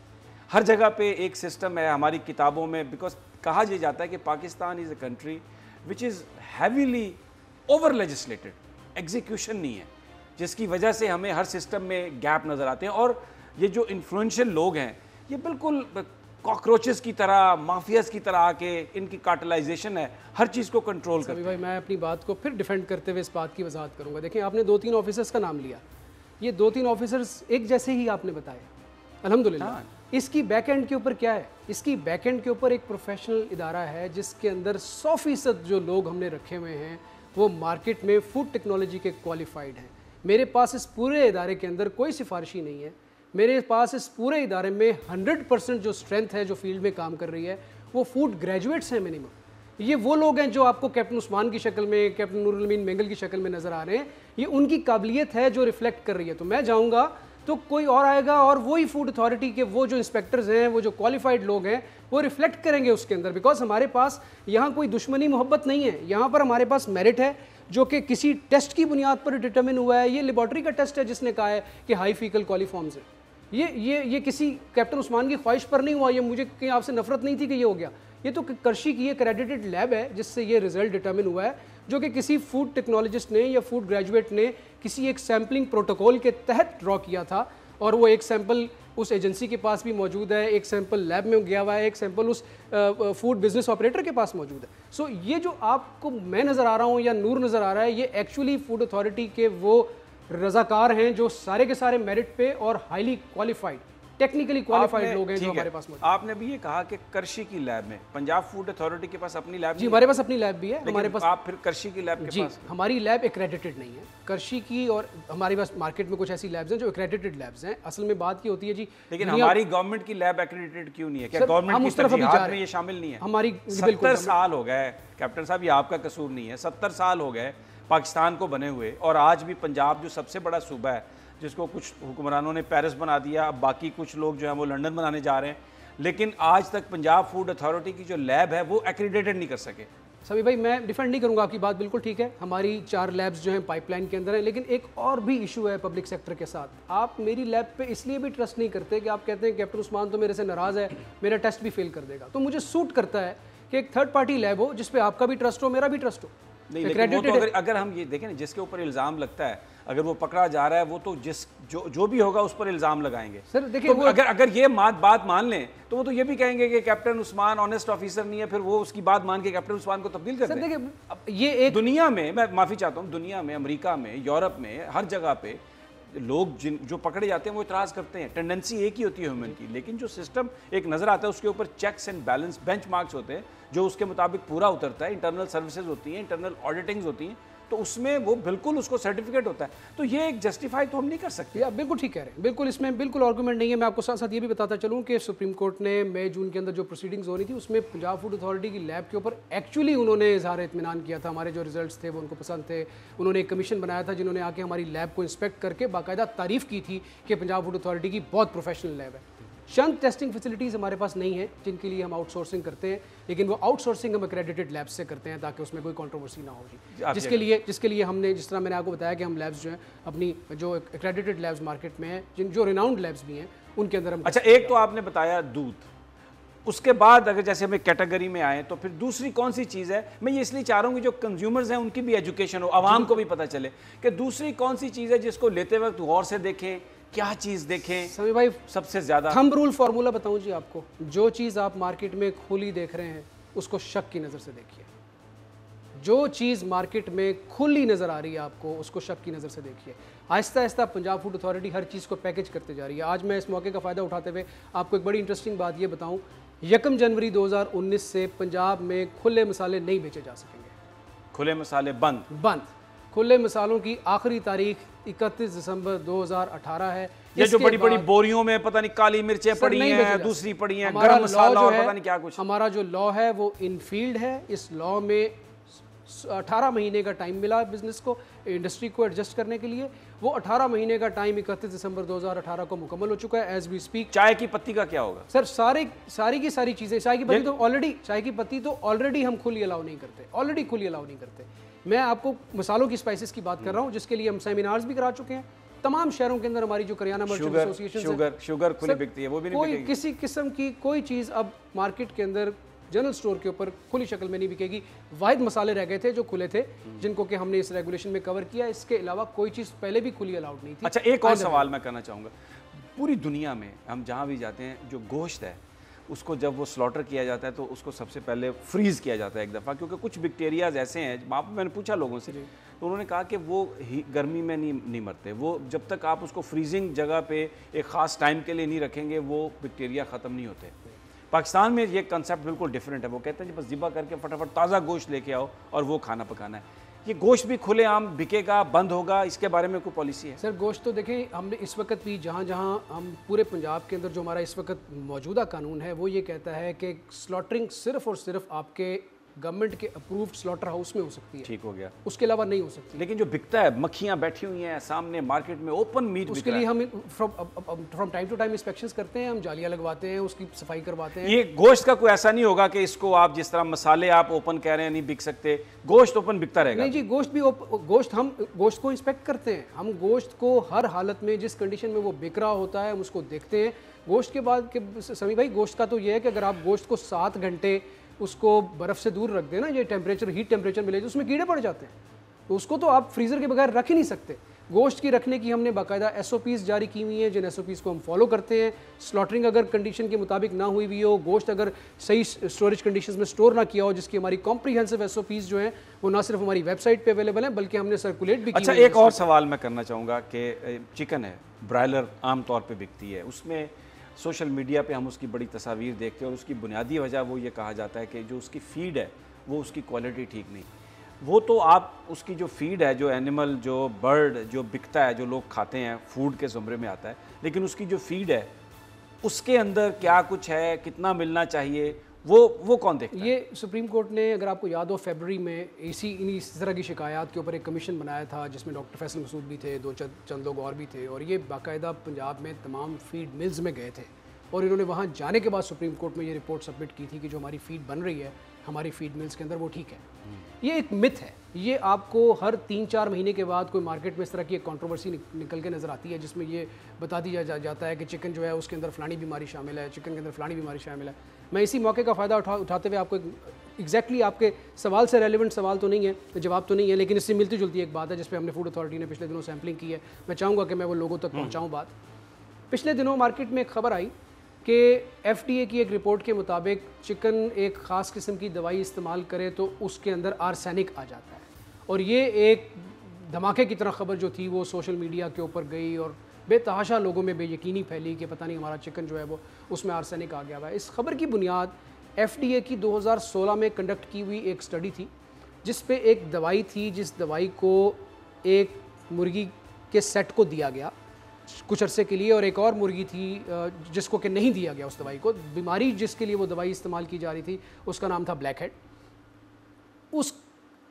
ہر جگہ پہ. ایک سسٹم ہے ہماری کتابوں میں، بیکاز کہا یہ جاتا ہے کہ Pakistan is a country which is heavily over legislated. Execution نہیں ہے، جس کی وجہ سے ہمیں ہر سسٹم میں گیپ نظر آتے ہیں. اور یہ جو انفلوئنشل لوگ ہیں، یہ بالکل کاکروچز کی طرح، مافیاز کی طرح آ کے ان کی کارٹلائزیشن ہے، ہر چیز کو کنٹرول کرتے ہیں. بھائی میں اپنی بات کو پھر ڈیفینڈ کرتے ہوئے اس بات کی وضاحت کروں گا. دیکھیں آپ نے 2-3 آفیسرز کا نام لیا، یہ 2-3 آفیسرز ایک جیسے ہی آپ نے بتائے الحمدللہ. اس کی بیک اینڈ کے اوپر کیا ہے؟ اس کی بیک اینڈ کے اوپر ایک پروفیشنل ادارہ ہے جس کے اندر 100% جو لوگ ہم نے رکھے ہوئے ہیں وہ مارکیٹ میں فوڈ ٹیکنالوجی کے کوالیفائڈ ہیں. میرے پاس اس پورے ادارے کے اندر کوئی سفارشی نہیں ہے. میرے پاس اس پورے ادارے میں 100% جو اسٹرینتھ ہے جو فیلڈ میں کام کر رہی ہے وہ فوڈ گریجویٹس ہیں منیمم. یہ وہ لوگ ہیں جو آپ کو کیپٹن عثمان کی شکل میں، کیپٹن نور الامین مینگل کی شکل میں نظر آ رہے ہیں. یہ ان کی قابلیت ہے جو ریفلیکٹ کر رہی ہے. تو میں جاؤں گا تو کوئی اور آئے گا اور وہی فوڈ اتھارٹی کے وہ جو انسپیکٹرز ہیں، وہ جو کوالیفائڈ لوگ ہیں، وہ ریفلیکٹ کریں گے اس کے اندر. بیکاز ہمارے پاس یہاں کوئی دشمنی محبت نہیں ہے، یہاں پر ہمارے پاس میرٹ ہے جو کہ کسی ٹیسٹ کی بنیاد پر ڈٹرمن ہوا ہے. یہ لیبارٹری کا ٹیسٹ ہے جس نے کہا ہے کہ ہائی فیکل کولیفارمز ہے. یہ کسی کیپٹن عثمان کی خواہش پر نہیں ہوا، یہ مجھے کہیں آپ سے نفرت نہیں تھی کہ یہ ہو گیا. یہ تو کرشی کی ایک کریڈیٹڈ لیب ہے جس سے یہ رزلٹ ڈٹرمن ہوا ہے، جو کہ کسی فوڈ ٹیکنالوجسٹ نے یا فوڈ گریجویٹ نے کسی ایک سیمپلنگ پروٹوکول کے تحت ڈرا کیا تھا. اور وہ ایک سیمپل اس ایجنسی کے پاس بھی موجود ہے، ایک سیمپل لیب میں گیا ہوا ہے، ایک سیمپل اس فوڈ بزنس آپریٹر کے پاس موجود ہے. سو یہ جو آپ کو میں نظر آ رہا ہوں یا نور نظر آ رہا ہے، یہ ایکچولی فوڈ اتھارٹی کے وہ رضاکار ہیں جو سارے کے سارے میرٹ پہ اور ہائیلی کوالیفائڈ، ٹیکنیکلی کوالیفائڈ لوگ ہیں جو ہمارے پاس موجود ہیں. آپ نے بھی یہ کہا کہ کرشی کی لیب میں، پنجاب فوڈ اتھارٹی کے پاس اپنی لیب؟ جی ہمارے پاس اپنی لیب بھی ہے. ہمارے پاس آپ پھر کرشی کی لیب کے پاس؟ ہماری لیب ایکریڈیٹڈ نہیں ہے کرشی کی، اور ہمارے پاس مارکیٹ میں کچھ ایسی لیبز ہیں جو ایکریڈیٹڈ لیبز ہیں. اصل میں بات یہ ہوتی ہے جی، لیکن ہماری گورنمنٹ کی لیب ایکریڈیٹڈ کیوں نہیں ہے؟ کیا گورنمنٹ کی ترجیحات میں یہ شامل نہیں ہے؟ ہماری 70 سال ہو گئے کیپٹن صاحب، یہ آپ کا قصور نہیں ہے. 70 سال ہو گئے پاکستان کو بنے ہوئے، اور آج بھی پنجاب جو سب سے بڑا صوبہ ہے، جس کو کچھ حکمرانوں نے پیرس بنا دیا، اب باقی کچھ لوگ جو ہیں وہ لنڈن بنانے جا رہے ہیں، لیکن آج تک پنجاب فوڈ اتھارٹی کی جو لیب ہے وہ ایکریڈیٹڈ نہیں کر سکے. سبھی بھائی میں ڈیفینڈ نہیں کروں گا، آپ کی بات بالکل ٹھیک ہے. ہماری 4 لیبز جو ہیں پائپ لائن کے اندر ہیں، لیکن ایک اور بھی ایشو ہے پبلک سیکٹر کے ساتھ. آپ میری لیب پہ اس لیے بھی ٹرسٹ نہیں کرتے کہ آپ کہتے ہیں کیپٹن عثمان تو میرے سے ناراض ہے، میرا ٹیسٹ بھی فیل کر دے گا. تو مجھے سوٹ کرتا ہے کہ ایک تھرڈ پارٹی لیب ہو جس پہ آپ کا بھی ٹرسٹ ہو، میرا بھی ٹرسٹ ہو. نہیں، لیکن وہ تو اگر ہم یہ دیکھیں نا، جس کے اوپر الزام لگتا ہے اگر وہ پکڑا جا رہا ہے، وہ تو جو بھی ہوگا اس پر الزام لگائیں گے. سر دیکھیں اگر یہ بات مان لیں تو وہ تو یہ بھی کہیں گے کہ کیپٹن عثمان آنیسٹ آفیسر نہیں ہے، پھر وہ اس کی بات مان کے کیپٹن عثمان کو تبدیل کر دیں. یہ ایک دنیا میں، میں معافی چاہتا ہوں، دنیا میں، امریکہ میں، یورپ میں، ہر جگہ پہ لوگ جو پکڑے جاتے ہیں وہ اعتراض کرتے ہیں. ٹینڈنسی ایک ہی ہوتی ہے ہیومن کی، لیکن جو سسٹم ایک نظر آتا ہے اس کے اوپر checks and balance, benchmarks ہوتے ہیں جو اس کے مطابق پورا اترتا ہے. انٹرنل سروسز ہوتی ہیں، انٹرنل آڈیٹنگز ہوتی ہیں، تو اس میں وہ بالکل اس کو سرٹیفکیٹ ہوتا ہے. تو یہ ایک جسٹیفائی تو ہم نہیں کر سکتے. آپ بالکل ٹھیک کہہ رہے ہیں، بالکل اس میں بالکل آرگومنٹ نہیں ہے. میں آپ کو ساتھ ساتھ یہ بھی بتاتا چلوں کہ سپریم کورٹ نے مئی جون کے اندر جو پروسیڈنگز ہو رہی تھی اس میں پنجاب فوڈ اتھارٹی کی لیب کے اوپر ایکچولی انہوں نے اظہار اطمینان کیا تھا. ہمارے جو ریزلٹس تھے وہ ان کو پسند تھے. انہوں نے ایک کمیشن بنایا تھا جنہوں نے آ کے ہماری لیب کو انسپیکٹ کر کے باقاعدہ تعریف کی تھی کہ پنجاب فوڈ اتھارٹی کی بہت پروفیشنل لیب ہے. चंद टेस्टिंग फैसिलिटीज़ हमारे पास नहीं है जिनके लिए हम आउटसोर्सिंग करते हैं, लेकिन वो आउटसोर्सिंग हम एक्रेडिटेड लैब्स से करते हैं ताकि उसमें कोई कंट्रोवर्सी ना हो जी। जिसके लिए हमने, जिस तरह मैंने आपको बताया कि हम लैब्स जो हैं अपनी जो एक्रेडिटेड लैब्स मार्केट में हैं, जो रिनाउंड लैब्स भी हैं, उनके अंदर हम। अच्छा, एक तो आपने बताया दूध, उसके बाद अगर जैसे हमें कैटेगरी में आए तो फिर दूसरी कौन सी चीज़ है? मैं ये इसलिए चाह रहा हूँ कि जो कंज्यूमर्स हैं उनकी भी एजुकेशन हो, आवाम को भी पता चले कि दूसरी कौन सी चीज़ है जिसको लेते वक्त गौर से देखें, क्या चीज़ देखें। समी भाई, सबसे ज़्यादा थंब रूल फार्मूला बताऊं जी आपको, जो चीज़ आप मार्केट में खुली देख रहे हैं उसको शक की नज़र से देखिए। जो चीज़ मार्केट में खुली नज़र आ रही है आपको उसको शक की नज़र से देखिए। आहिस्ता आहिस्ता पंजाब फूड अथॉरिटी हर चीज़ को पैकेज करते जा रही है। आज मैं इस मौके का फ़ायदा उठाते हुए आपको एक बड़ी इंटरेस्टिंग बात ये बताऊं, 1 जनवरी 2019 से पंजाब में खुले मसाले नहीं बेचे जा सकेंगे। खुले मसाले बंद। खुले मसालों की आखिरी तारीख 31 दिसंबर 2018 है। ये जो बड़ी बड़ी बोरियों में पता नहीं काली मिर्चें पड़ी हैं, दूसरी पड़ी हैं, गरम मसाला और पता नहीं क्या कुछ। हमारा जो लॉ है वो इनफील्ड है। इस लॉ में 18 महीने का टाइम मिला बिजनेस को, इंडस्ट्री को एडजस्ट करने के लिए। वो 18 महीने का टाइम 31 दिसंबर 2018 को मुकम्मल हो चुका है एज वी स्पीक। चाय की पत्ती का क्या होगा सर? सारी की सारी चीज़ें, चाय की पत्ती तो ऑलरेडी हम खुली अलाउ नहीं करते। मैं आपको मसालों की स्पाइसेस की बात कर रहा हूँ जिसके लिए हम सेमिनार्स भी करा चुके हैं। तमाम शहरों के अंदर हमारी जो करियाना मर्चेंट एसोसिएशन शुगर खुली बिकती है, वो भी नहीं बिकेगी। किसी किस्म की कोई चीज़ अब मार्केट के अंदर जनरल स्टोर के ऊपर खुली शक्ल में नहीं बिकेगी। वाहिद मसाले रह गए थे जो खुले थे, जिनको कि हमने इस रेगुलेशन में कवर किया। इसके अलावा कोई चीज़ पहले भी खुली अलाउड नहीं थी। अच्छा, एक और सवाल मैं करना चाहूँगा। पूरी दुनिया में हम जहाँ भी जाते हैं, जो गोश्त है उसको जब वो स्लॉटर किया जाता है तो उसको सबसे पहले फ्रीज़ किया जाता है एक दफ़ा, क्योंकि कुछ बैक्टीरियाज ऐसे हैं। वहाँ पर मैंने पूछा लोगों से तो उन्होंने कहा कि वो गर्मी में नहीं मरते। वो जब तक आप उसको फ्रीजिंग जगह पे एक ख़ास टाइम के लिए नहीं रखेंगे वो बैक्टीरिया ख़त्म नहीं होते। पाकिस्तान में ये कंसेप्ट बिल्कुल डिफरेंट है। वो कहते हैं जी बस ज़िबा करके फटाफट ताज़ा गोश्त लेके आओ और वो खाना पकाना है। ये गोश्त भी खुलेआम बिकेगा, बंद होगा, इसके बारे में कोई पॉलिसी है? सर, गोश्त तो देखिए, हमने इस वक्त भी जहाँ हम पूरे पंजाब के अंदर जो हमारा इस वक्त मौजूदा कानून है वो ये कहता है कि स्लॉटरिंग सिर्फ और सिर्फ आपके गवर्नमेंट के अप्रूव्ड स्लॉटर हाउस में हो सकती है। ठीक हो गया, उसके अलावा नहीं हो सकती। लेकिन जो बिकता है, मक्खियाँ बैठी हुई हैं सामने मार्केट में, ओपन मीट, उसके लिए हम from time to time inspections करते हैं, हम जालियाँ लगवाते हैं, उसकी सफाई करवाते हैं। ये गोश्त का कोई ऐसा नहीं होगा कि इसको आप जिस तरह मसाले आप ओपन कह रहे हैं नहीं बिक सकते, गोश्त ओपन बिकता रहेगा? नहीं जी, हम गोश्त को इंस्पेक्ट करते हैं। हम गोश्त को हर हालत में जिस कंडीशन में वो बिक रहा होता है हम उसको देखते हैं। गोश्त के बाद के समी भाई, गोश्त का तो ये है कि अगर आप गोश्त को 7 घंटे उसको बर्फ़ से दूर रख देना, ये हीट टेम्परेचर मिले तो उसमें कीड़े पड़ जाते हैं, तो उसको तो आप फ्रीज़र के बगैर रख ही नहीं सकते। गोश्त की रखने की हमने बाकायदा SOPs जारी की हुई हैं, जिन SOPs को हम फॉलो करते हैं। स्लॉटरिंग अगर कंडीशन के मुताबिक ना हुई हुई हो, गोश्त अगर सही स्टोरेज कंडीशंस में स्टोर ना किया हो, जिसकी हमारी कॉम्प्रिहेंसिव SOPs जो हैं वो ना सिर्फ हमारी वेबसाइट पे अवेलेबल हैं बल्कि हमने सर्कुलेट भी की। अच्छा, एक और सवाल मैं करना चाहूँगा कि चिकन है, ब्रायलर आम तौर पर बिकती है, उसमें सोशल मीडिया पे हम उसकी बड़ी तस्वीर देखते हैं और उसकी बुनियादी वजह वो ये कहा जाता है कि जो उसकी फ़ीड है वो उसकी क्वालिटी ठीक नहीं। वो तो आप उसकी जो फ़ीड है, जो एनिमल, जो बर्ड जो बिकता है, जो लोग खाते हैं, फूड के ज़ुमरे में आता है, लेकिन उसकी जो फ़ीड है उसके अंदर क्या कुछ है, कितना मिलना चाहिए, वो कौन देखता है? ये सुप्रीम कोर्ट ने, अगर आपको याद हो, फरवरी में इस तरह की शिकायत के ऊपर एक कमीशन बनाया था जिसमें डॉक्टर फैसल मसूद भी थे, चंद लोग और भी थे, और ये बाकायदा पंजाब में तमाम फीड मिल्स में गए थे और इन्होंने वहाँ जाने के बाद सुप्रीम कोर्ट में ये रिपोर्ट सबमिट की थी कि जो हमारी फीड बन रही है हमारी फीड मिल्स के अंदर वो ठीक है। ये एक मिथ है। ये आपको हर 3-4 महीने के बाद कोई मार्केट में इस तरह की एक कंट्रोवर्सी निकल के नज़र आती है जिसमें ये बता दिया जाता है कि चिकन जो है उसके अंदर फ़लानी बीमारी शामिल है, चिकन के अंदर फ़लानी बीमारी शामिल है। मैं इसी मौके का फ़ायदा उठाते हुए आपको एग्जैक्टली आपके सवाल से रेलिवेंट सवाल तो नहीं है, जवाब तो नहीं है, लेकिन इससे मिलती जुलती एक बात है जिस पर हमने फूड अथॉरिटी ने पिछले दिनों सैम्पलिंग की है। मैं चाहूँगा कि मैं वो लोगों तक पहुँचाऊँ बात। पिछले दिनों मार्केट में एक खबर आई कि FDA की एक रिपोर्ट के मुताबिक चिकन एक ख़ास किस्म की दवाई इस्तेमाल करे तो उसके अंदर आर्सेनिक आ जाता है, और ये एक धमाके की तरह खबर जो थी वो सोशल मीडिया के ऊपर गई और बेतहाशा लोगों में बेयकीनी फैली कि पता नहीं हमारा चिकन जो है वो उसमें आर्सेनिक आ गया हुआ है। इस खबर की बुनियाद FDA की 2016 में कंडक्ट की हुई एक स्टडी थी जिस पे एक दवाई थी, जिस दवाई को एक मुर्गी के सेट को दिया गया कुछ अरसे के लिए और एक और मुर्गी थी जिसको कि नहीं दिया गया उस दवाई को। बीमारी जिसके लिए वो दवाई इस्तेमाल की जा रही थी उसका नाम था ब्लैक हेड। उस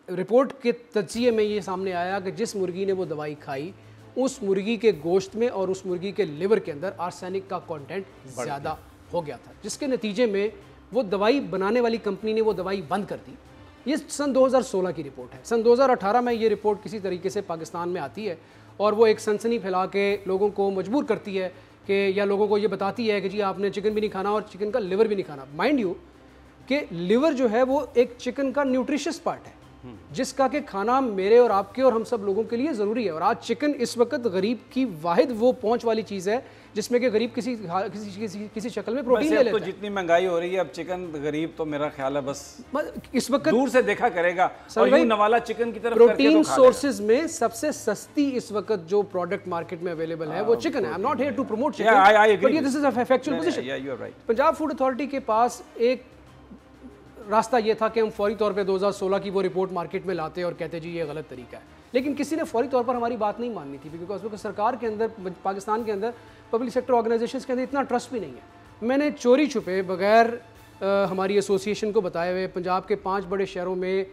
रिपोर्ट के तज्जिए में ये सामने आया कि जिस मुर्गी ने वो दवाई खाई उस मुर्गी के गोश्त में और उस मुर्गी के लिवर के अंदर आर्सेनिक का कंटेंट ज़्यादा हो गया था, जिसके नतीजे में वो दवाई बनाने वाली कंपनी ने वो दवाई बंद कर दी। ये सन 2016 की रिपोर्ट है। सन 2018 में ये रिपोर्ट किसी तरीके से पाकिस्तान में आती है और वो एक सनसनी फैला के लोगों को मजबूर करती है कि, या लोगों को ये बताती है कि जी आपने चिकन भी नहीं खाना और चिकन का लिवर भी नहीं खाना। माइंड यू कि लिवर जो है वो एक चिकन का न्यूट्रिशियस पार्ट है, जिसका कि खाना मेरे और आपके और हम सब लोगों के लिए ज़रूरी है। और आज चिकन इस वक्त गरीब की वाहिद वो पहुंच वाली चीज़ है जिसमें कि गरीब किसी शक्ल में प्रोटीन ले लेता है। तो जितनी महंगाई हो रही है अब चिकन गरीब तो मेरा ख्याल है बस इस वक्त दूर से देखा करेगा और यूं नवाला चिकन की तरफ प्रोटीन सोर्सेज में सबसे सस्ती इस वक्त जो प्रोडक्ट मार्केट में अवेलेबल है वो चिकन है। I am not here to promote chicken, but this is a factual position. Punjab food authority के पास एक रास्ता ये था कि हम फौरी तौर पे 2016 की वो रिपोर्ट मार्केट में लाते और कहते जी ये गलत तरीका है, लेकिन किसी ने फौरी तौर पर हमारी बात नहीं माननी थी, बिकॉज सरकार के अंदर, पाकिस्तान के अंदर पब्लिक सेक्टर ऑर्गेनाइजेशंस के अंदर इतना ट्रस्ट भी नहीं है। मैंने चोरी छुपे बगैर हमारी एसोसिएशन को बताए हुए पंजाब के 5 बड़े शहरों में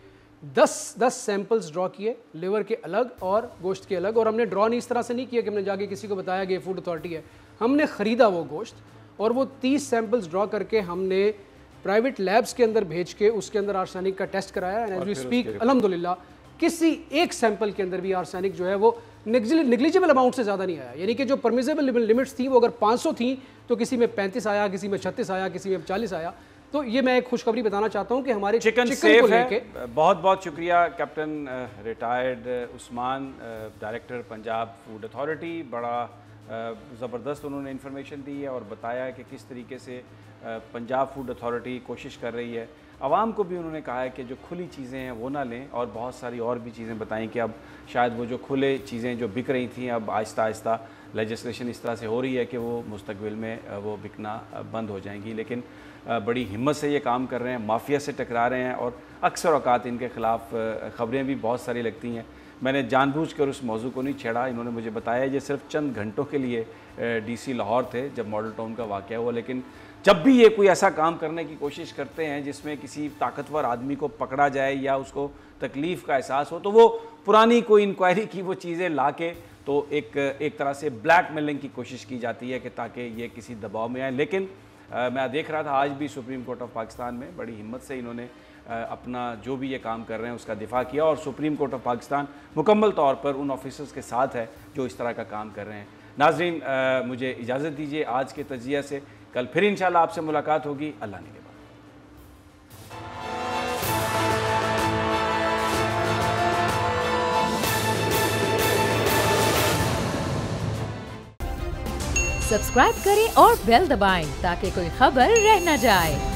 10 सैंपल्स ड्रॉ किए, लिवर के अलग और गोश्त के अलग। और हमने ड्रॉ नहीं इस तरह से नहीं किया कि हमने जाके किसी को बताया कि फूड अथॉरिटी है, हमने ख़रीदा वो गोश्त और वो 30 सैंपल्स ड्रॉ करके हमने प्राइवेट लैब्स के अंदर भेज के उसके अंदर आर्सेनिक का टेस्ट कराया। एंड एज वी स्पीक अल्हम्दुलिल्लाह किसी एक सैंपल के अंदर भी आर्सेनिक जो है वो नेग्लिजिबल अमाउंट से ज़्यादा नहीं आया। यानी कि जो परमिसेबल लिमिट्स थी वो अगर 500 थी तो किसी में 35 आया, किसी में 36 आया, किसी में 40 आया। तो ये मैं एक खुशखबरी बताना चाहता हूँ कि हमारे चिकन सेफ है। बहुत बहुत शुक्रिया captain retired Usman, director Punjab food authority. बड़ा ज़बरदस्त उन्होंने इन्फॉर्मेशन दी है और बताया है कि किस तरीके से पंजाब फूड अथॉरिटी कोशिश कर रही है। आवाम को भी उन्होंने कहा है कि जो खुली चीज़ें हैं वो ना लें, और बहुत सारी और भी चीज़ें बताई कि अब शायद वो जो खुले चीज़ें जो बिक रही थी अब आहिस्ता आहिस्ता लेजिस्लेशन इस तरह से हो रही है कि वो मुस्तकबिल में वो बिकना बंद हो जाएंगी। लेकिन बड़ी हिम्मत से ये काम कर रहे हैं, माफिया से टकरा रहे हैं और अक्सर औकात इनके ख़िलाफ़ ख़बरें भी बहुत सारी लगती हैं। मैंने जानबूझकर उस मौजू को नहीं छेड़ा, इन्होंने मुझे बताया ये सिर्फ चंद घंटों के लिए डीसी लाहौर थे जब मॉडल टाउन का वाक़या हुआ। लेकिन जब भी ये कोई ऐसा काम करने की कोशिश करते हैं जिसमें किसी ताकतवर आदमी को पकड़ा जाए या उसको तकलीफ़ का एहसास हो, तो वो पुरानी कोई इंक्वायरी की वो चीज़ें ला के तो एक तरह से ब्लैक मेलिंग की कोशिश की जाती है कि ताकि ये किसी दबाव में आए। लेकिन मैं देख रहा था आज भी सुप्रीम कोर्ट ऑफ पाकिस्तान में बड़ी हिम्मत से इन्होंने अपना जो भी ये काम कर रहे हैं उसका दिफा किया, और सुप्रीम कोर्ट ऑफ पाकिस्तान मुकम्मल तौर पर उन ऑफिसर्स के साथ है जो इस तरह का काम कर रहे हैं। नाज़रीन, मुझे इजाज़त दीजिए आज के तजिया से। कल फिर इंशाल्लाह आपसे मुलाकात होगी, अल्लाह ने के बाद। सब्सक्राइब करें और बेल दबाएं ताकि कोई खबर रह न जाए।